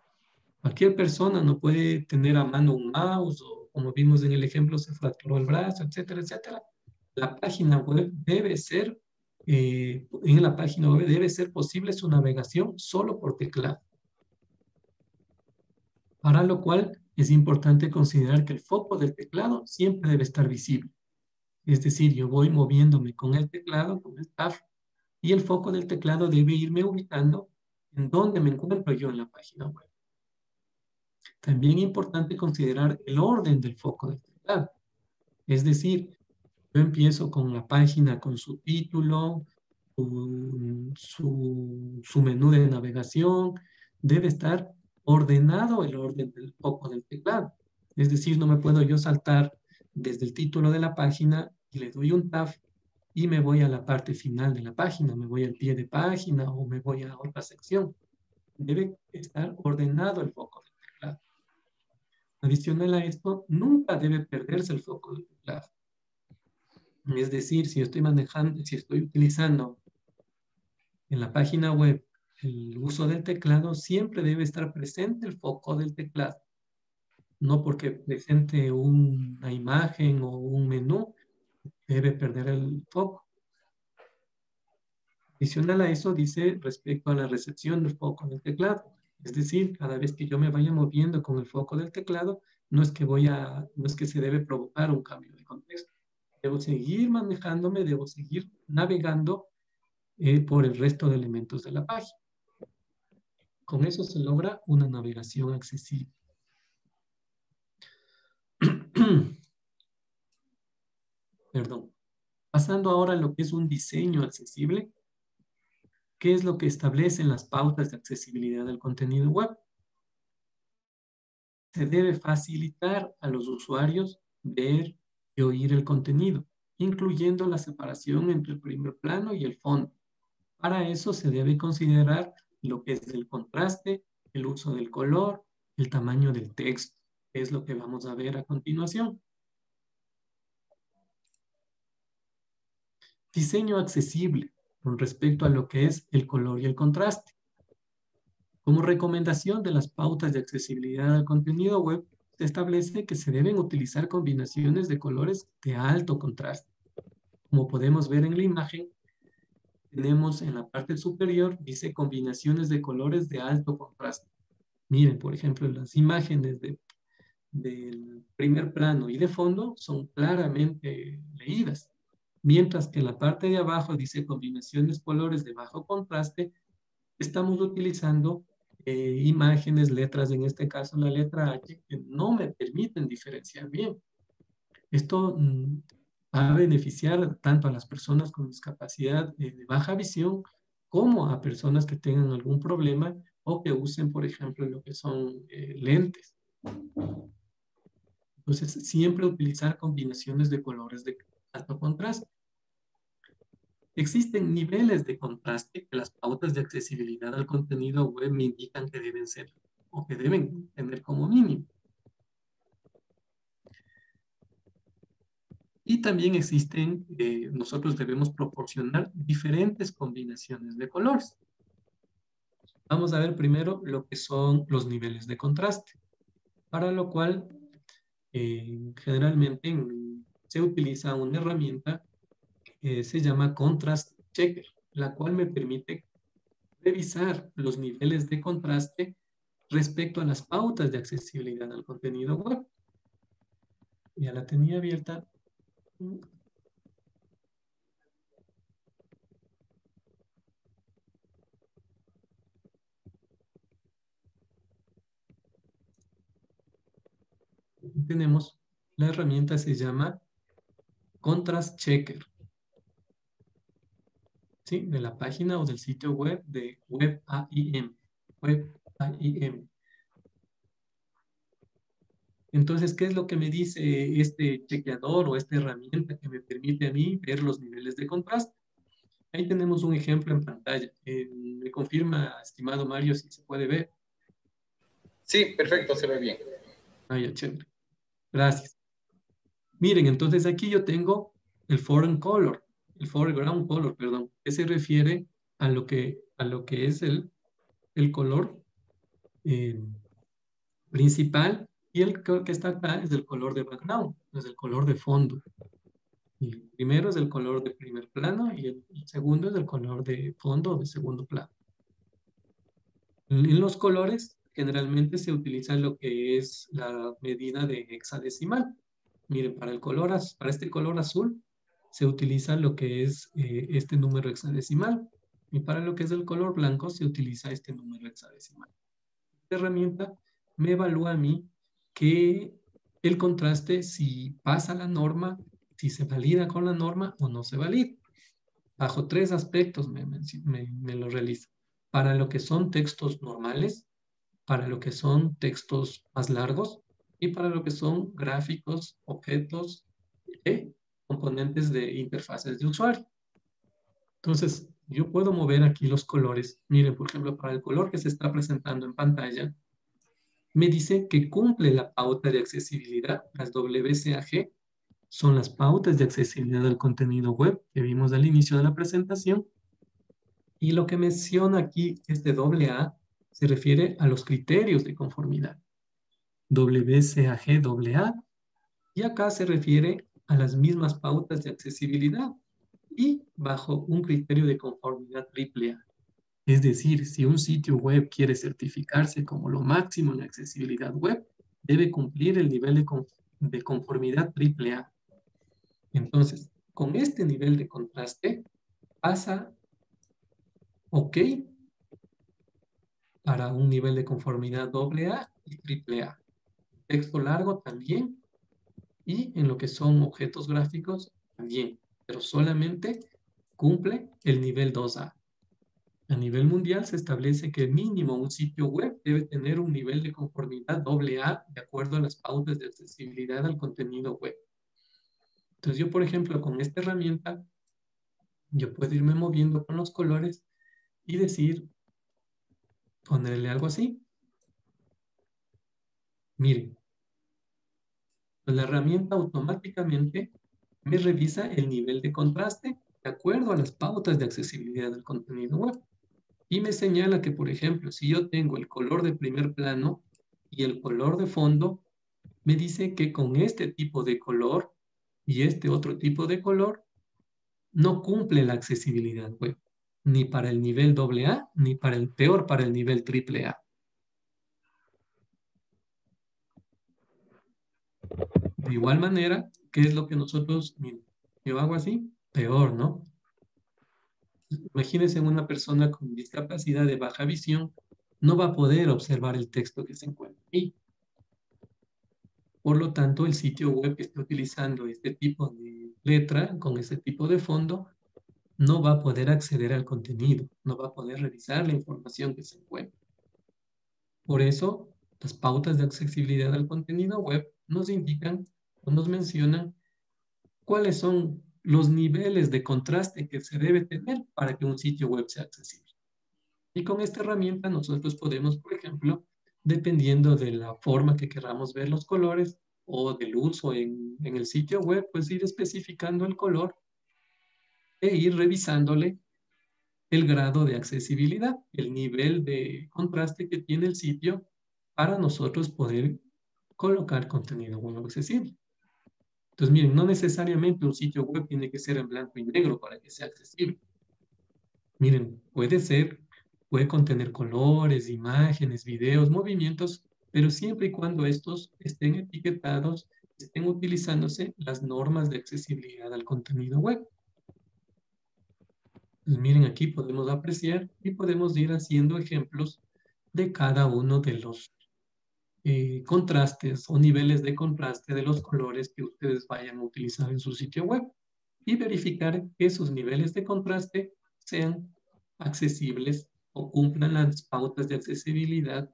Cualquier persona no puede tener a mano un mouse o, como vimos en el ejemplo, se fracturó el brazo, etcétera, etcétera. La página web debe ser, en la página web debe ser posible su navegación solo por teclado. Para lo cual es importante considerar que el foco del teclado siempre debe estar visible. Es decir, yo voy moviéndome con el teclado, con el tab, y el foco del teclado debe irme ubicando en dónde me encuentro yo en la página web. También es importante considerar el orden del foco del teclado. Es decir, yo empiezo con la página con su título, su menú de navegación. Debe estar ordenado el orden del foco del teclado. Es decir, no me puedo yo saltar desde el título de la página y le doy un tab y me voy a la parte final de la página, me voy al pie de página o me voy a otra sección. Debe estar ordenado el foco del teclado. Adicional a esto, nunca debe perderse el foco del teclado. Es decir, si estoy utilizando en la página web el uso del teclado, siempre debe estar presente el foco del teclado. No porque presente una imagen o un menú, debe perder el foco. Adicional a eso dice respecto a la recepción del foco del teclado. Es decir, cada vez que yo me vaya moviendo con el foco del teclado, no es que se debe provocar un cambio de contexto. Debo seguir manejándome, debo seguir navegando por el resto de elementos de la página. Con eso se logra una navegación accesible. Perdón. Pasando ahora a lo que es un diseño accesible, ¿qué es lo que establecen las pautas de accesibilidad del contenido web? Se debe facilitar a los usuarios ver y oír el contenido, incluyendo la separación entre el primer plano y el fondo. Para eso se debe considerar lo que es el contraste, el uso del color, el tamaño del texto, que es lo que vamos a ver a continuación. Diseño accesible con respecto a lo que es el color y el contraste. Como recomendación de las pautas de accesibilidad al contenido web, se establece que se deben utilizar combinaciones de colores de alto contraste. Como podemos ver en la imagen, tenemos en la parte superior, dice combinaciones de colores de alto contraste. Miren, por ejemplo, las imágenes del primer plano y de fondo son claramente leídas, mientras que en la parte de abajo dice combinaciones de colores de bajo contraste. Estamos utilizando imágenes, letras, en este caso la letra H, que no me permiten diferenciar bien. Esto va a beneficiar tanto a las personas con discapacidad de baja visión como a personas que tengan algún problema o que usen, por ejemplo, lo que son lentes. Entonces, siempre utilizar combinaciones de colores de alto contraste. Existen niveles de contraste que las pautas de accesibilidad al contenido web me indican que deben ser o que deben tener como mínimo. Y también existen, nosotros debemos proporcionar diferentes combinaciones de colores. Vamos a ver primero lo que son los niveles de contraste, para lo cual generalmente se utiliza una herramienta que se llama Contrast Checker, la cual me permite revisar los niveles de contraste respecto a las pautas de accesibilidad al contenido web. Ya la tenía abierta. Tenemos la herramienta, se llama Contrast Checker. ¿Sí? De la página o del sitio web de WebAIM. WebAIM. Entonces, ¿qué es lo que me dice este chequeador o esta herramienta que me permite a mí ver los niveles de contraste? Ahí tenemos un ejemplo en pantalla. ¿Me confirma, estimado Mario, si se puede ver? Sí, perfecto, se ve bien. Ah, ya, chévere. Gracias. Miren, entonces aquí yo tengo el foreground color, perdón, que se refiere a lo que es el color principal, y el que está acá es el color de background, es el color de fondo. El primero es el color de primer plano y el segundo es el color de fondo o de segundo plano. En los colores generalmente se utiliza lo que es la medida de hexadecimal. Miren, para este color azul se utiliza lo que es este número hexadecimal, y para lo que es el color blanco se utiliza este número hexadecimal. Esta herramienta me evalúa a mí que el contraste, si pasa la norma, si se valida con la norma o no se valida. Bajo 3 aspectos me lo realiza. Para lo que son textos normales, para lo que son textos más largos y para lo que son gráficos, objetos e componentes de interfaces de usuario. Entonces, yo puedo mover aquí los colores. Miren, por ejemplo, para el color que se está presentando en pantalla, me dice que cumple la pauta de accesibilidad. Las WCAG son las pautas de accesibilidad del contenido web que vimos al inicio de la presentación. Y lo que menciona aquí este AA se refiere a los criterios de conformidad. WCAG AA. Y acá se refiere a las mismas pautas de accesibilidad y bajo un criterio de conformidad AAA. Es decir, si un sitio web quiere certificarse como lo máximo en accesibilidad web, debe cumplir el nivel de conformidad AAA. Entonces, con este nivel de contraste, pasa OK para un nivel de conformidad AA y AAA. Texto largo también, y en lo que son objetos gráficos, también, pero solamente cumple el nivel 2A. A nivel mundial se establece que mínimo un sitio web debe tener un nivel de conformidad AA de acuerdo a las pautas de accesibilidad al contenido web. Entonces yo, por ejemplo, con esta herramienta, yo puedo irme moviendo con los colores y decir, ponerle algo así. Miren, pues la herramienta automáticamente me revisa el nivel de contraste de acuerdo a las pautas de accesibilidad del contenido web. Y me señala que, por ejemplo, si yo tengo el color de primer plano y el color de fondo, me dice que con este tipo de color y este otro tipo de color no cumple la accesibilidad web, ni para el nivel AA, ni para el peor para el nivel AAA. De igual manera, ¿qué es lo que nosotros, miren, yo hago así? Peor, ¿no? Imagínense una persona con discapacidad de baja visión, no va a poder observar el texto que se encuentra ahí. Por lo tanto, el sitio web que esté utilizando este tipo de letra, con este tipo de fondo, no va a poder acceder al contenido, no va a poder revisar la información que se encuentra. Por eso, las pautas de accesibilidad al contenido web nos indican o nos mencionan cuáles son los niveles de contraste que se debe tener para que un sitio web sea accesible. Y con esta herramienta nosotros podemos, por ejemplo, dependiendo de la forma que queramos ver los colores o del uso en el sitio web, pues ir especificando el color e ir revisándole el grado de accesibilidad, el nivel de contraste que tiene el sitio para nosotros poder colocar contenido web accesible. Entonces, miren, no necesariamente un sitio web tiene que ser en blanco y negro para que sea accesible. Miren, puede contener colores, imágenes, videos, movimientos, pero siempre y cuando estos estén etiquetados, estén utilizándose las normas de accesibilidad al contenido web. Pues miren, aquí podemos apreciar y podemos ir haciendo ejemplos de cada uno de los contrastes o niveles de contraste de los colores que ustedes vayan a utilizar en su sitio web y verificar que sus niveles de contraste sean accesibles o cumplan las pautas de accesibilidad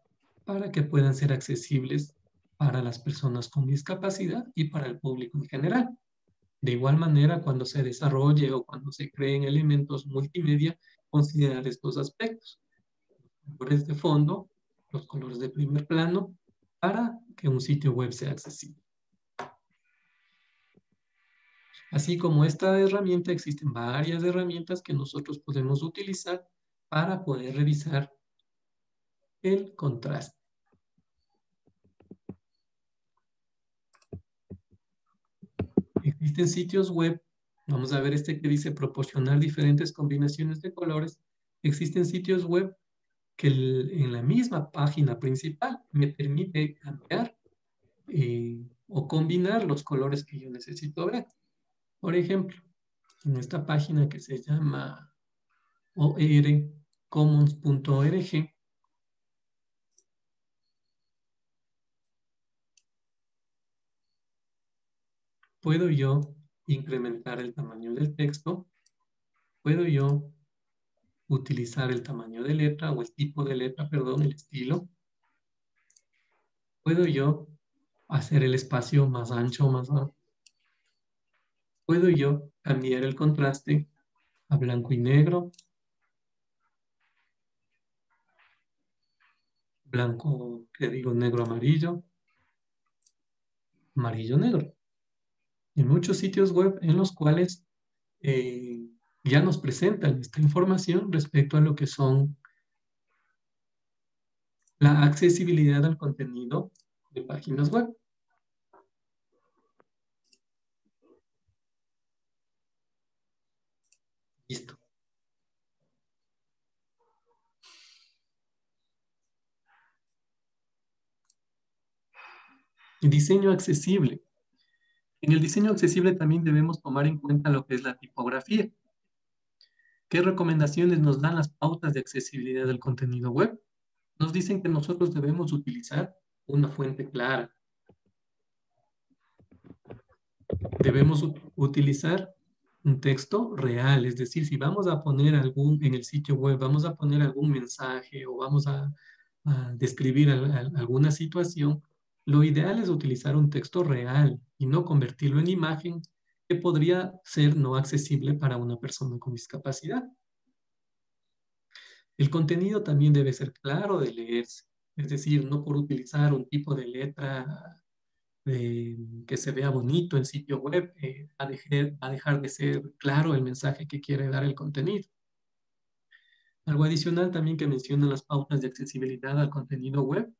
para que puedan ser accesibles para las personas con discapacidad y para el público en general. De igual manera, cuando se desarrolle o cuando se creen elementos multimedia, considerar estos aspectos. Los colores de fondo, los colores de primer plano, para que un sitio web sea accesible. Así como esta herramienta, existen varias herramientas que nosotros podemos utilizar para poder revisar el contraste. Existen sitios web, vamos a ver este que dice proporcionar diferentes combinaciones de colores. Existen sitios web que en la misma página principal me permite cambiar o combinar los colores que yo necesito ver. Por ejemplo, en esta página que se llama orcommons.org, puedo yo incrementar el tamaño del texto, puedo yo utilizar el tamaño de letra o el tipo de letra, perdón, el estilo. Puedo yo hacer el espacio más ancho o más bajo. Puedo yo cambiar el contraste a blanco y negro, blanco, que digo, negro, amarillo, amarillo, negro. Hay muchos sitios web en los cuales ya nos presentan esta información respecto a lo que son la accesibilidad al contenido de páginas web. Listo. Diseño accesible. En el diseño accesible también debemos tomar en cuenta lo que es la tipografía. ¿Qué recomendaciones nos dan las pautas de accesibilidad del contenido web? Nos dicen que nosotros debemos utilizar una fuente clara. debemos utilizar un texto real, es decir, si vamos a poner en el sitio web, vamos a poner algún mensaje o vamos a describir alguna situación, lo ideal es utilizar un texto real y no convertirlo en imagen que podría ser no accesible para una persona con discapacidad. El contenido también debe ser claro de leerse, es decir, no por utilizar un tipo de letra que se vea bonito en sitio web, va a dejar de ser claro el mensaje que quiere dar el contenido. Algo adicional también que mencionan las pautas de accesibilidad al contenido web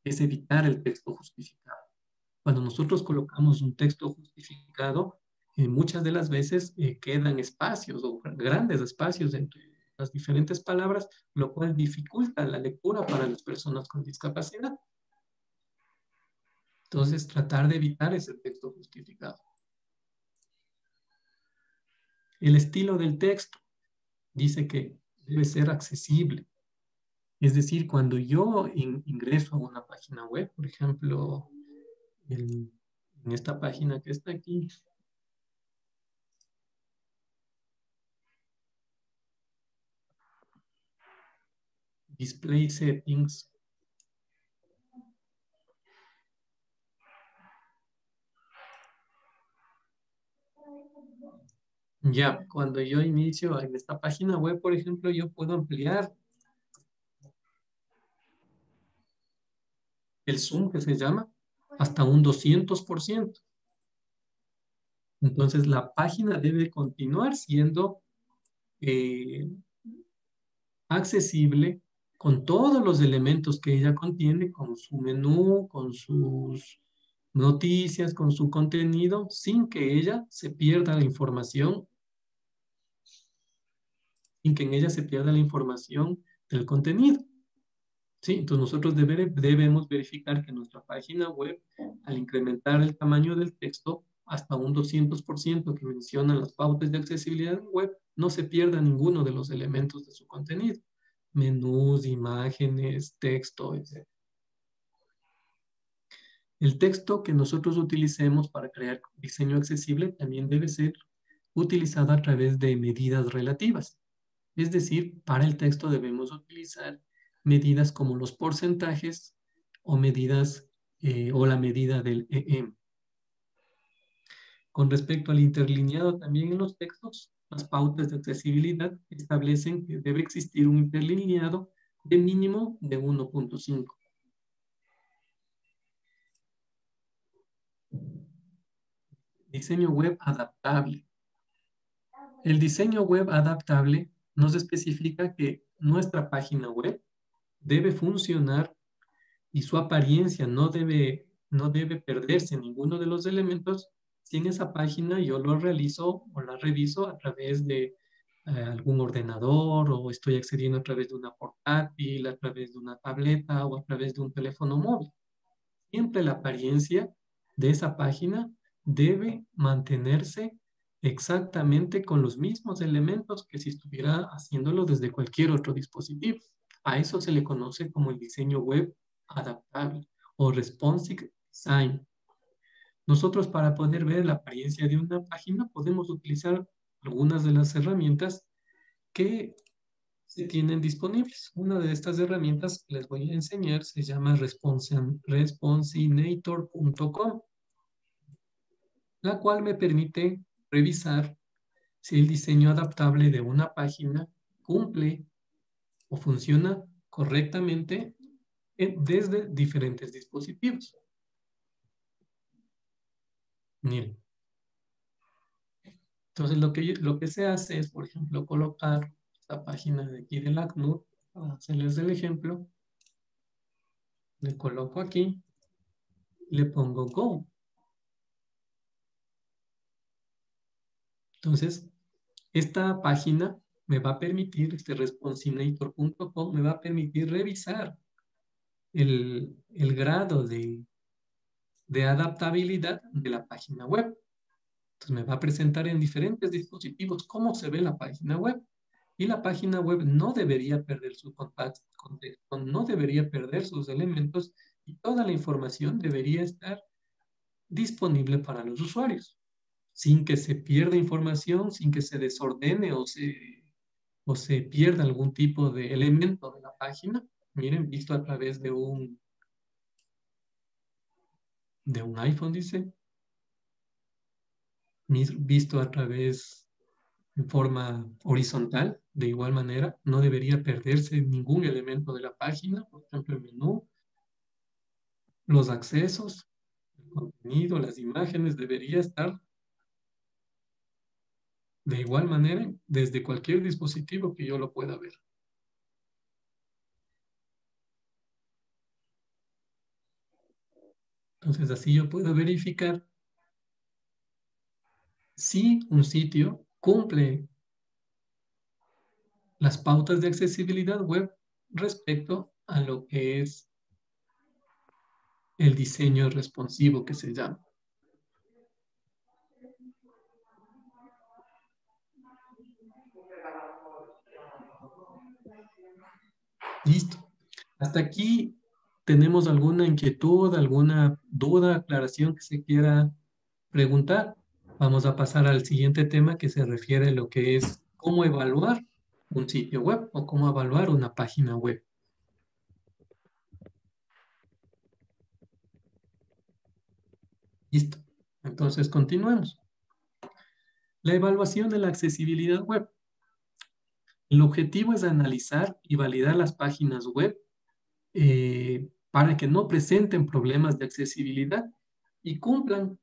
es evitar el texto justificado. Cuando nosotros colocamos un texto justificado, muchas de las veces quedan espacios o grandes espacios entre las diferentes palabras, lo cual dificulta la lectura para las personas con discapacidad. Entonces, tratar de evitar ese texto justificado. El estilo del texto dice que debe ser accesible. Es decir, cuando yo ingreso a una página web, por ejemplo, en esta página que está aquí, Display Settings. Ya, cuando yo inicio en esta página web, por ejemplo, yo puedo ampliar el zoom, que se llama, hasta un 200%. Entonces, la página debe continuar siendo accesible con todos los elementos que ella contiene, con su menú, con sus noticias, con su contenido, sin que ella se pierda la información, sin que en ella se pierda la información del contenido. ¿Sí? Entonces nosotros debemos verificar que nuestra página web, al incrementar el tamaño del texto hasta un 200% que mencionan las pautas de accesibilidad web, no se pierda ninguno de los elementos de su contenido. Menús, imágenes, texto, etc. El texto que nosotros utilicemos para crear diseño accesible también debe ser utilizado a través de medidas relativas. Es decir, para el texto debemos utilizar medidas como los porcentajes o medidas o la medida del EM. Con respecto al interlineado también en los textos, las pautas de accesibilidad establecen que debe existir un interlineado de mínimo de 1.5. Diseño web adaptable. El diseño web adaptable nos especifica que nuestra página web debe funcionar y su apariencia no debe perderse ninguno de los elementos si en esa página yo lo realizo o la reviso a través de algún ordenador o estoy accediendo a través de una portátil, a través de una tableta o a través de un teléfono móvil. Siempre la apariencia de esa página debe mantenerse exactamente con los mismos elementos que si estuviera haciéndolo desde cualquier otro dispositivo. A eso se le conoce como el diseño web adaptable o responsive design. Nosotros para poder ver la apariencia de una página podemos utilizar algunas de las herramientas que se tienen disponibles. Una de estas herramientas que les voy a enseñar se llama responsinator.com, la cual me permite revisar si el diseño adaptable de una página cumple o funciona correctamente desde diferentes dispositivos. Miren. Entonces, lo que se hace es, por ejemplo, colocar esta página de aquí del ACNUR, para hacerles el ejemplo. Le coloco aquí, le pongo Go. Entonces, esta página me va a permitir, responsinator.com, me va a permitir revisar el grado de adaptabilidad de la página web. Entonces me va a presentar en diferentes dispositivos cómo se ve la página web. Y la página web no debería perder su contexto, no debería perder sus elementos y toda la información debería estar disponible para los usuarios. sin que se pierda información, sin que se desordene o se pierda algún tipo de elemento de la página. Miren, visto a través de un iPhone, dice. Visto a través en forma horizontal, de igual manera, no debería perderse ningún elemento de la página, por ejemplo, el menú, los accesos, el contenido, las imágenes, debería estar de igual manera desde cualquier dispositivo que yo lo pueda ver. Entonces, así yo puedo verificar si un sitio cumple las pautas de accesibilidad web respecto a lo que es el diseño responsivo que se llama. Listo. Hasta aquí, ¿tenemos alguna inquietud, alguna duda, aclaración que se quiera preguntar? Vamos a pasar al siguiente tema que se refiere a lo que es cómo evaluar un sitio web o cómo evaluar una página web. Listo. Entonces, continuemos. La evaluación de la accesibilidad web. El objetivo es analizar y validar las páginas web para que no presenten problemas de accesibilidad y cumplan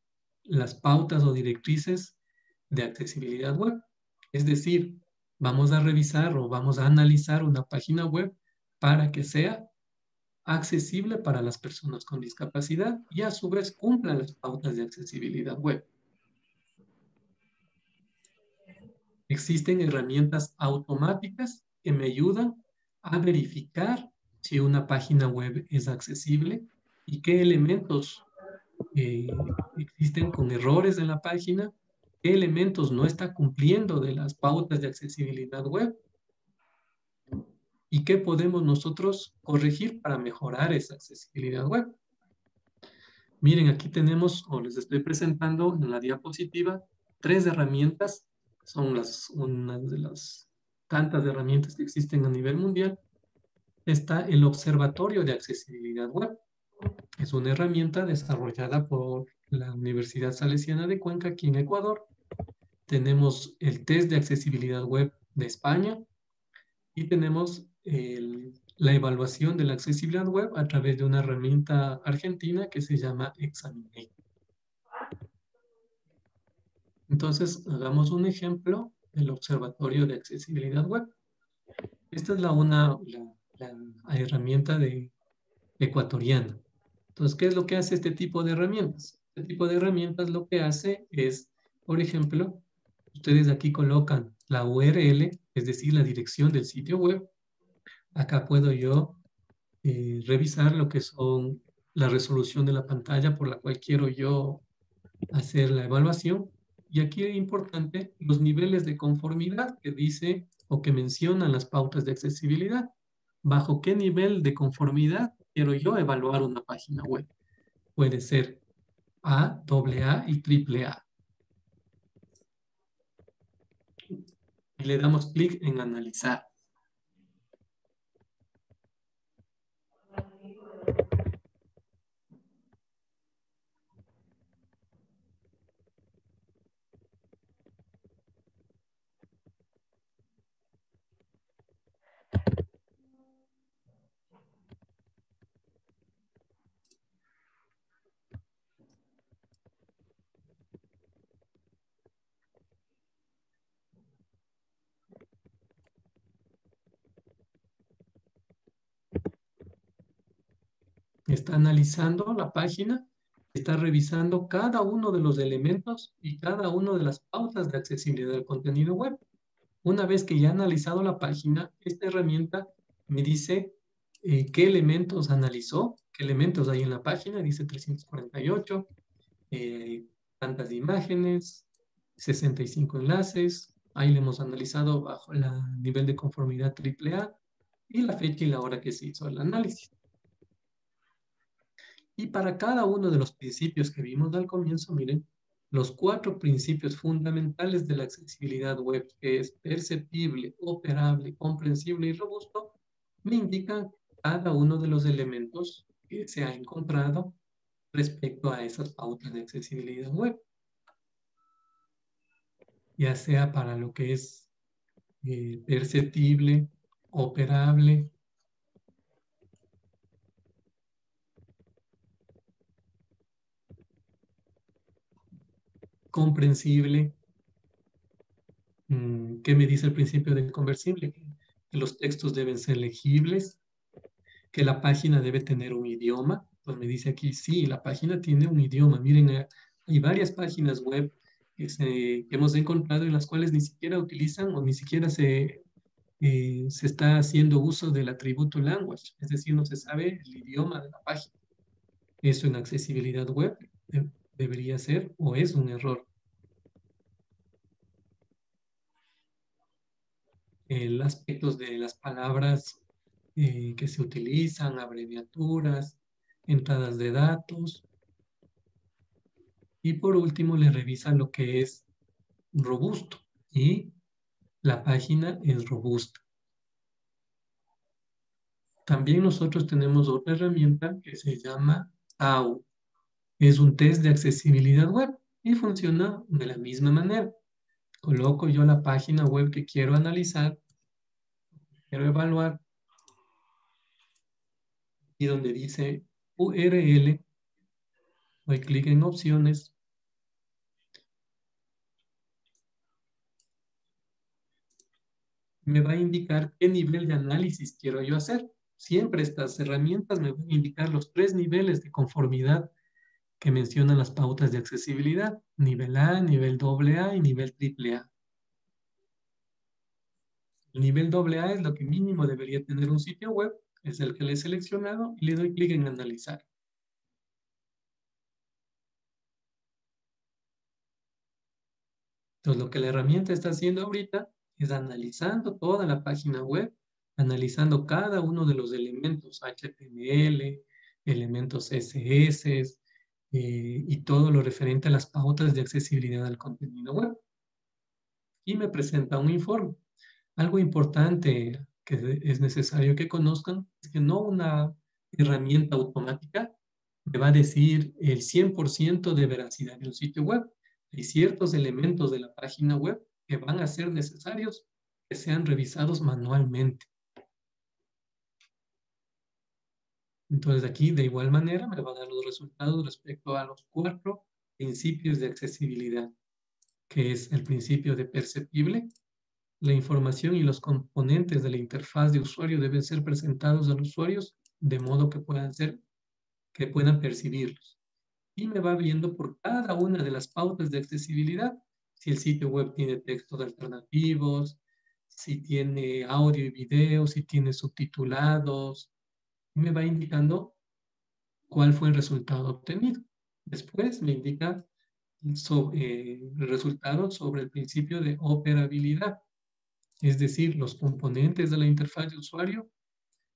las pautas o directrices de accesibilidad web. Es decir, vamos a revisar o vamos a analizar una página web para que sea accesible para las personas con discapacidad y a su vez cumpla las pautas de accesibilidad web. Existen herramientas automáticas que me ayudan a verificar si una página web es accesible y qué elementos existen con errores en la página, qué elementos no está cumpliendo de las pautas de accesibilidad web y qué podemos nosotros corregir para mejorar esa accesibilidad web. Miren, aquí tenemos, o les estoy presentando en la diapositiva, 3 herramientas. Son una de las tantas herramientas que existen a nivel mundial. Está el Observatorio de Accesibilidad Web. Es una herramienta desarrollada por la Universidad Salesiana de Cuenca, aquí en Ecuador. Tenemos el Test de Accesibilidad Web de España y tenemos la evaluación de la accesibilidad web a través de una herramienta argentina que se llama Examinate. Entonces, hagamos un ejemplo del Observatorio de Accesibilidad Web. Esta es la herramienta ecuatoriana. Entonces, ¿qué es lo que hace este tipo de herramientas? Este tipo de herramientas lo que hace es, por ejemplo, ustedes aquí colocan la URL, es decir, la dirección del sitio web. Acá puedo yo revisar lo que son la resolución de la pantalla por la cual quiero yo hacer la evaluación. Y aquí es importante los niveles de conformidad que dice o que mencionan las pautas de accesibilidad. ¿Bajo qué nivel de conformidad quiero yo evaluar una página web? Puede ser A, AA y AAA. Y le damos clic en analizar. Está analizando la página, está revisando cada uno de los elementos y cada una de las pautas de accesibilidad del contenido web. Una vez que ya ha analizado la página, esta herramienta me dice qué elementos analizó, qué elementos hay en la página, dice 348, tantas imágenes, 65 enlaces, ahí le hemos analizado bajo el nivel de conformidad AAA y la fecha y la hora que se hizo el análisis. Y para cada uno de los principios que vimos al comienzo, miren, los 4 principios fundamentales de la accesibilidad web, que es perceptible, operable, comprensible y robusto, me indican cada uno de los elementos que se ha encontrado respecto a esas pautas de accesibilidad web. Ya sea para lo que es perceptible, operable, comprensible. ¿Qué me dice el principio del conversible? Que los textos deben ser legibles, que la página debe tener un idioma. Pues me dice aquí, sí, la página tiene un idioma. Miren, hay varias páginas web que hemos encontrado en las cuales ni siquiera utilizan o ni siquiera se está haciendo uso del atributo language, es decir, no se sabe el idioma de la página. Eso en accesibilidad web debería ser o es un error. Aspectos de las palabras que se utilizan, abreviaturas, entradas de datos. Y por último, le revisan lo que es robusto y la página es robusta. También nosotros tenemos otra herramienta que se llama TAU. Es un test de accesibilidad web y funciona de la misma manera. Coloco yo la página web que quiero analizar, quiero evaluar, y donde dice URL, doy clic en opciones, me va a indicar qué nivel de análisis quiero yo hacer. Siempre estas herramientas me van a indicar los 3 niveles de conformidad que mencionan las pautas de accesibilidad: nivel A, nivel AA y nivel AAA. El nivel AA es lo que mínimo debería tener un sitio web, es el que le he seleccionado y le doy clic en analizar. Entonces, lo que la herramienta está haciendo ahorita es analizando toda la página web, analizando cada uno de los elementos HTML, elementos CSS y todo lo referente a las pautas de accesibilidad al contenido web. Y me presenta un informe. Algo importante que es necesario que conozcan es que no una herramienta automática me va a decir el 100% de veracidad de un sitio web. Hay ciertos elementos de la página web que van a ser necesarios que sean revisados manualmente. Entonces aquí de igual manera me va a dar los resultados respecto a los 4 principios de accesibilidad, que es el principio de perceptible. La información y los componentes de la interfaz de usuario deben ser presentados a los usuarios de modo que puedan percibirlos. Y me va viendo por cada una de las pautas de accesibilidad, si el sitio web tiene textos alternativos, si tiene audio y video, si tiene subtitulados. Me va indicando cuál fue el resultado obtenido. Después me indica el resultado sobre el principio de operabilidad. Es decir, los componentes de la interfaz de usuario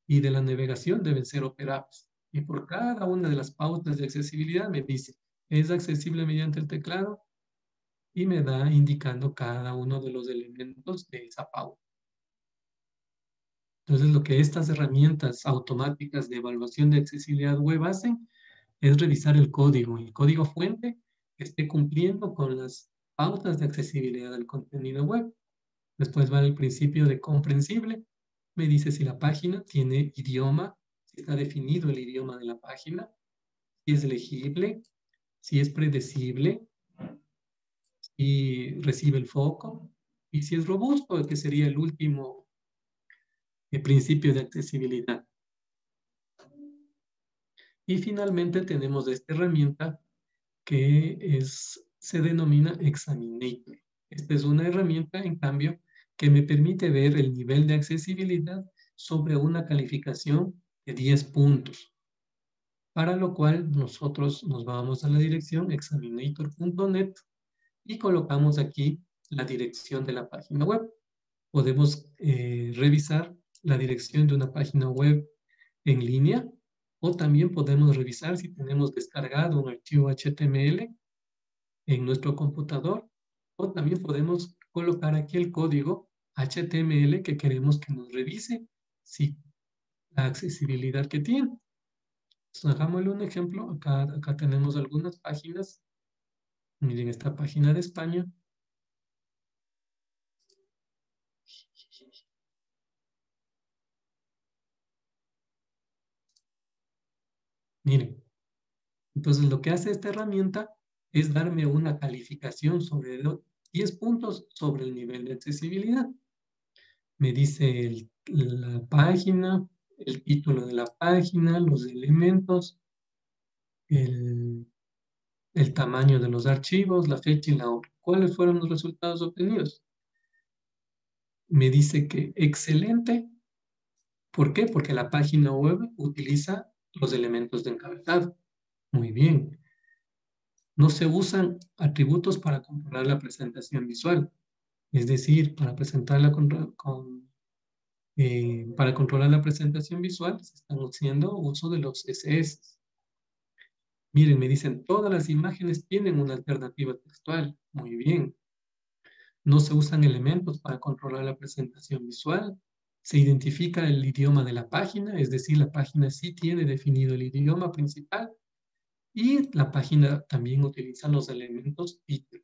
y de la navegación deben ser operables. Y por cada una de las pautas de accesibilidad me dice, ¿es accesible mediante el teclado? Y me da indicando cada uno de los elementos de esa pauta. Entonces, lo que estas herramientas automáticas de evaluación de accesibilidad web hacen es revisar el código fuente que esté cumpliendo con las pautas de accesibilidad del contenido web. Después va el principio de comprensible. Me dice si la página tiene idioma, si está definido el idioma de la página, si es legible, si es predecible, si recibe el foco y si es robusto, que sería el último principio de accesibilidad. Y finalmente tenemos esta herramienta que se denomina Examinator. Esta es una herramienta, en cambio, que me permite ver el nivel de accesibilidad sobre una calificación de 10 puntos, para lo cual nosotros nos vamos a la dirección examinator.net y colocamos aquí la dirección de la página web. Podemos revisar la dirección de una página web en línea o también podemos revisar si tenemos descargado un archivo HTML en nuestro computador, o también podemos colocar aquí el código HTML que queremos que nos revise si la accesibilidad que tiene. Entonces, hagámosle un ejemplo. Acá tenemos algunas páginas. Miren esta página de España. Miren, entonces lo que hace esta herramienta es darme una calificación sobre 10 puntos sobre el nivel de accesibilidad. Me dice la página, el título de la página, los elementos, el tamaño de los archivos, la fecha y la hora. ¿Cuáles fueron los resultados obtenidos? Me dice que excelente. ¿Por qué? Porque la página web utiliza los elementos de encabezado. Muy bien. No se usan atributos para controlar la presentación visual. Es decir, para para controlar la presentación visual se están haciendo uso de los CSS. Miren, me dicen, todas las imágenes tienen una alternativa textual. Muy bien. No se usan elementos para controlar la presentación visual. Se identifica el idioma de la página, es decir, la página sí tiene definido el idioma principal y la página también utiliza los elementos título.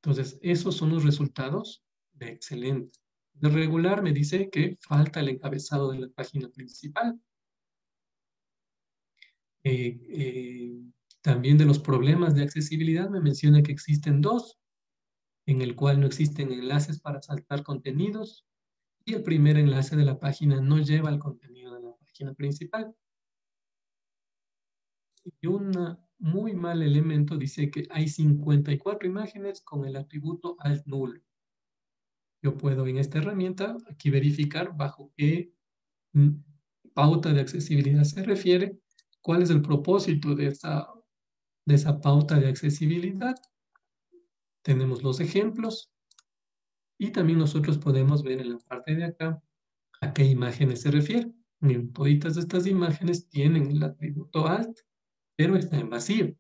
Entonces, esos son los resultados de excelente. De regular me dice que falta el encabezado de la página principal. También de los problemas de accesibilidad me menciona que existen dos, en el cual no existen enlaces para saltar contenidos y el primer enlace de la página no lleva el contenido de la página principal. Y un muy mal elemento dice que hay 54 imágenes con el atributo alt nulo. Yo puedo en esta herramienta aquí verificar bajo qué pauta de accesibilidad se refiere, cuál es el propósito de esa pauta de accesibilidad. Tenemos los ejemplos y también nosotros podemos ver en la parte de acá a qué imágenes se refiere. Miren, todas estas imágenes tienen el atributo alt, pero está en vacío.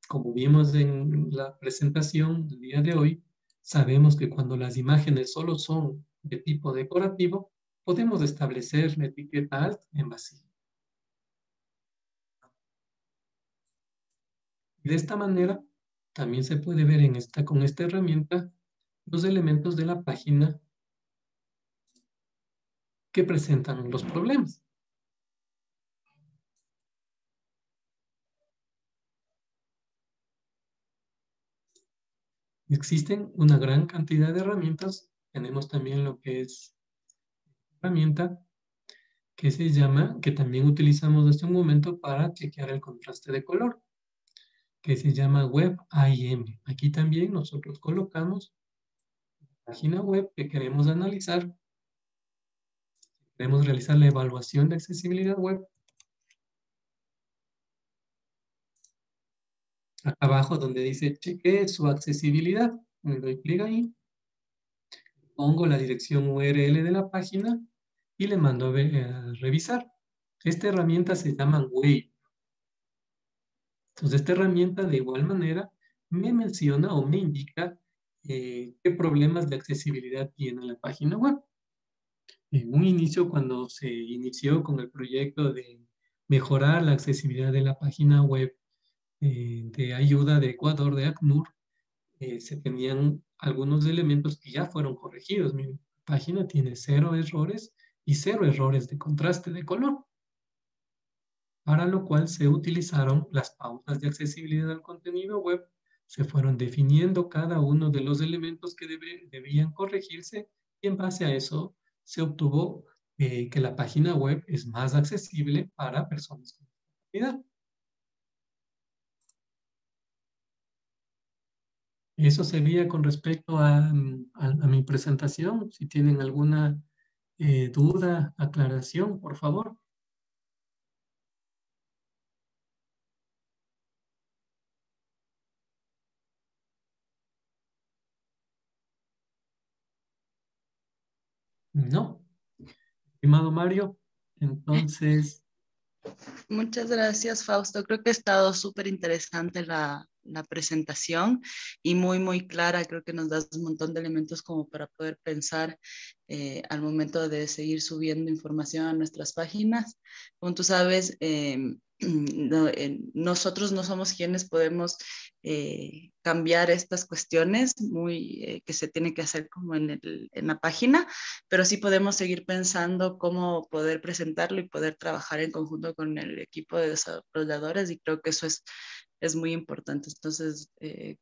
Como vimos en la presentación del día de hoy, sabemos que cuando las imágenes solo son de tipo decorativo, podemos establecer la etiqueta alt en vacío. Y de esta manera, también se puede ver con esta herramienta los elementos de la página que presentan los problemas. Existen una gran cantidad de herramientas. Tenemos también lo que es herramienta que se llama, que también utilizamos en este momento para chequear el contraste de color, que se llama WebIM. Aquí también nosotros colocamos la página web que queremos analizar. Queremos realizar la evaluación de accesibilidad web. Acá abajo donde dice chequee su accesibilidad, me doy clic ahí, pongo la dirección URL de la página y le mando a revisar. Esta herramienta se llama Wave. Entonces, esta herramienta de igual manera me menciona o me indica qué problemas de accesibilidad tiene la página web. En un inicio, cuando se inició con el proyecto de mejorar la accesibilidad de la página web de ayuda de Ecuador, de ACNUR, se tenían algunos elementos que ya fueron corregidos. Mi página tiene 0 errores y 0 errores de contraste de color, para lo cual se utilizaron las pautas de accesibilidad al contenido web, se fueron definiendo cada uno de los elementos que debían corregirse y en base a eso se obtuvo que la página web es más accesible para personas con discapacidad. Eso sería con respecto a mi presentación. Si tienen alguna duda, aclaración, por favor. No. Estimado Mario, entonces Muchas gracias, Fausto. Creo que ha estado súper interesante la presentación y muy clara. Creo que nos das un montón de elementos como para poder pensar al momento de seguir subiendo información a nuestras páginas. Como tú sabes, nosotros no somos quienes podemos cambiar estas cuestiones que se tiene que hacer como en la página, pero sí podemos seguir pensando cómo poder presentarlo y poder trabajar en conjunto con el equipo de desarrolladores, y creo que eso es muy importante. Entonces,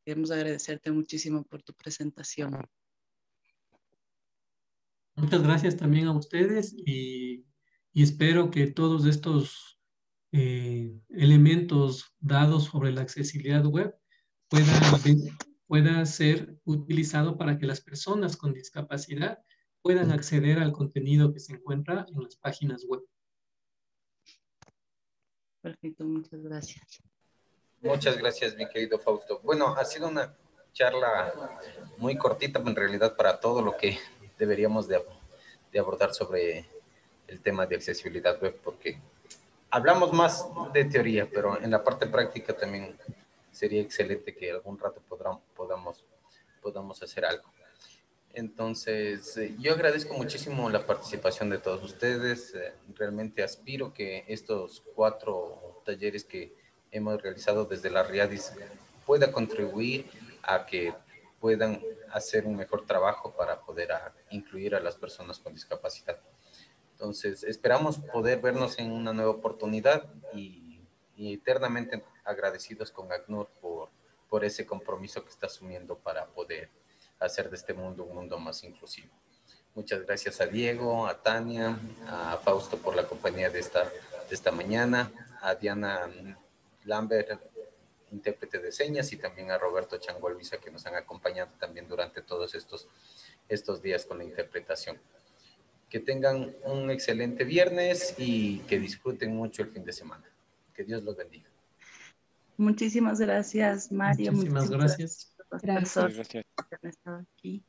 queremos agradecerte muchísimo por tu presentación. Muchas gracias también a ustedes y espero que todos estos elementos dados sobre la accesibilidad web pueda ser utilizado para que las personas con discapacidad puedan acceder al contenido que se encuentra en las páginas web. Perfecto, muchas gracias. Muchas gracias, mi querido Fausto. Bueno, ha sido una charla muy cortita, en realidad, para todo lo que deberíamos de abordar sobre el tema de accesibilidad web, porque hablamos más de teoría, pero en la parte práctica también sería excelente que algún rato podamos hacer algo. Entonces, yo agradezco muchísimo la participación de todos ustedes. Realmente aspiro que estos 4 talleres que hemos realizado desde la RIADIS pueda contribuir a que puedan hacer un mejor trabajo para poder incluir a las personas con discapacidad. Entonces, esperamos poder vernos en una nueva oportunidad y eternamente agradecidos con ACNUR por ese compromiso que está asumiendo para poder hacer de este mundo un mundo más inclusivo. Muchas gracias a Diego, a Tania, a Fausto por la compañía de esta mañana, a Diana Lambert, intérprete de señas, y también a Roberto Changualviza, que nos han acompañado también durante todos estos días con la interpretación. Que tengan un excelente viernes y que disfruten mucho el fin de semana. Que Dios los bendiga. Muchísimas gracias, Mario. Muchísimas gracias. Gracias. Gracias. Por haber estado aquí.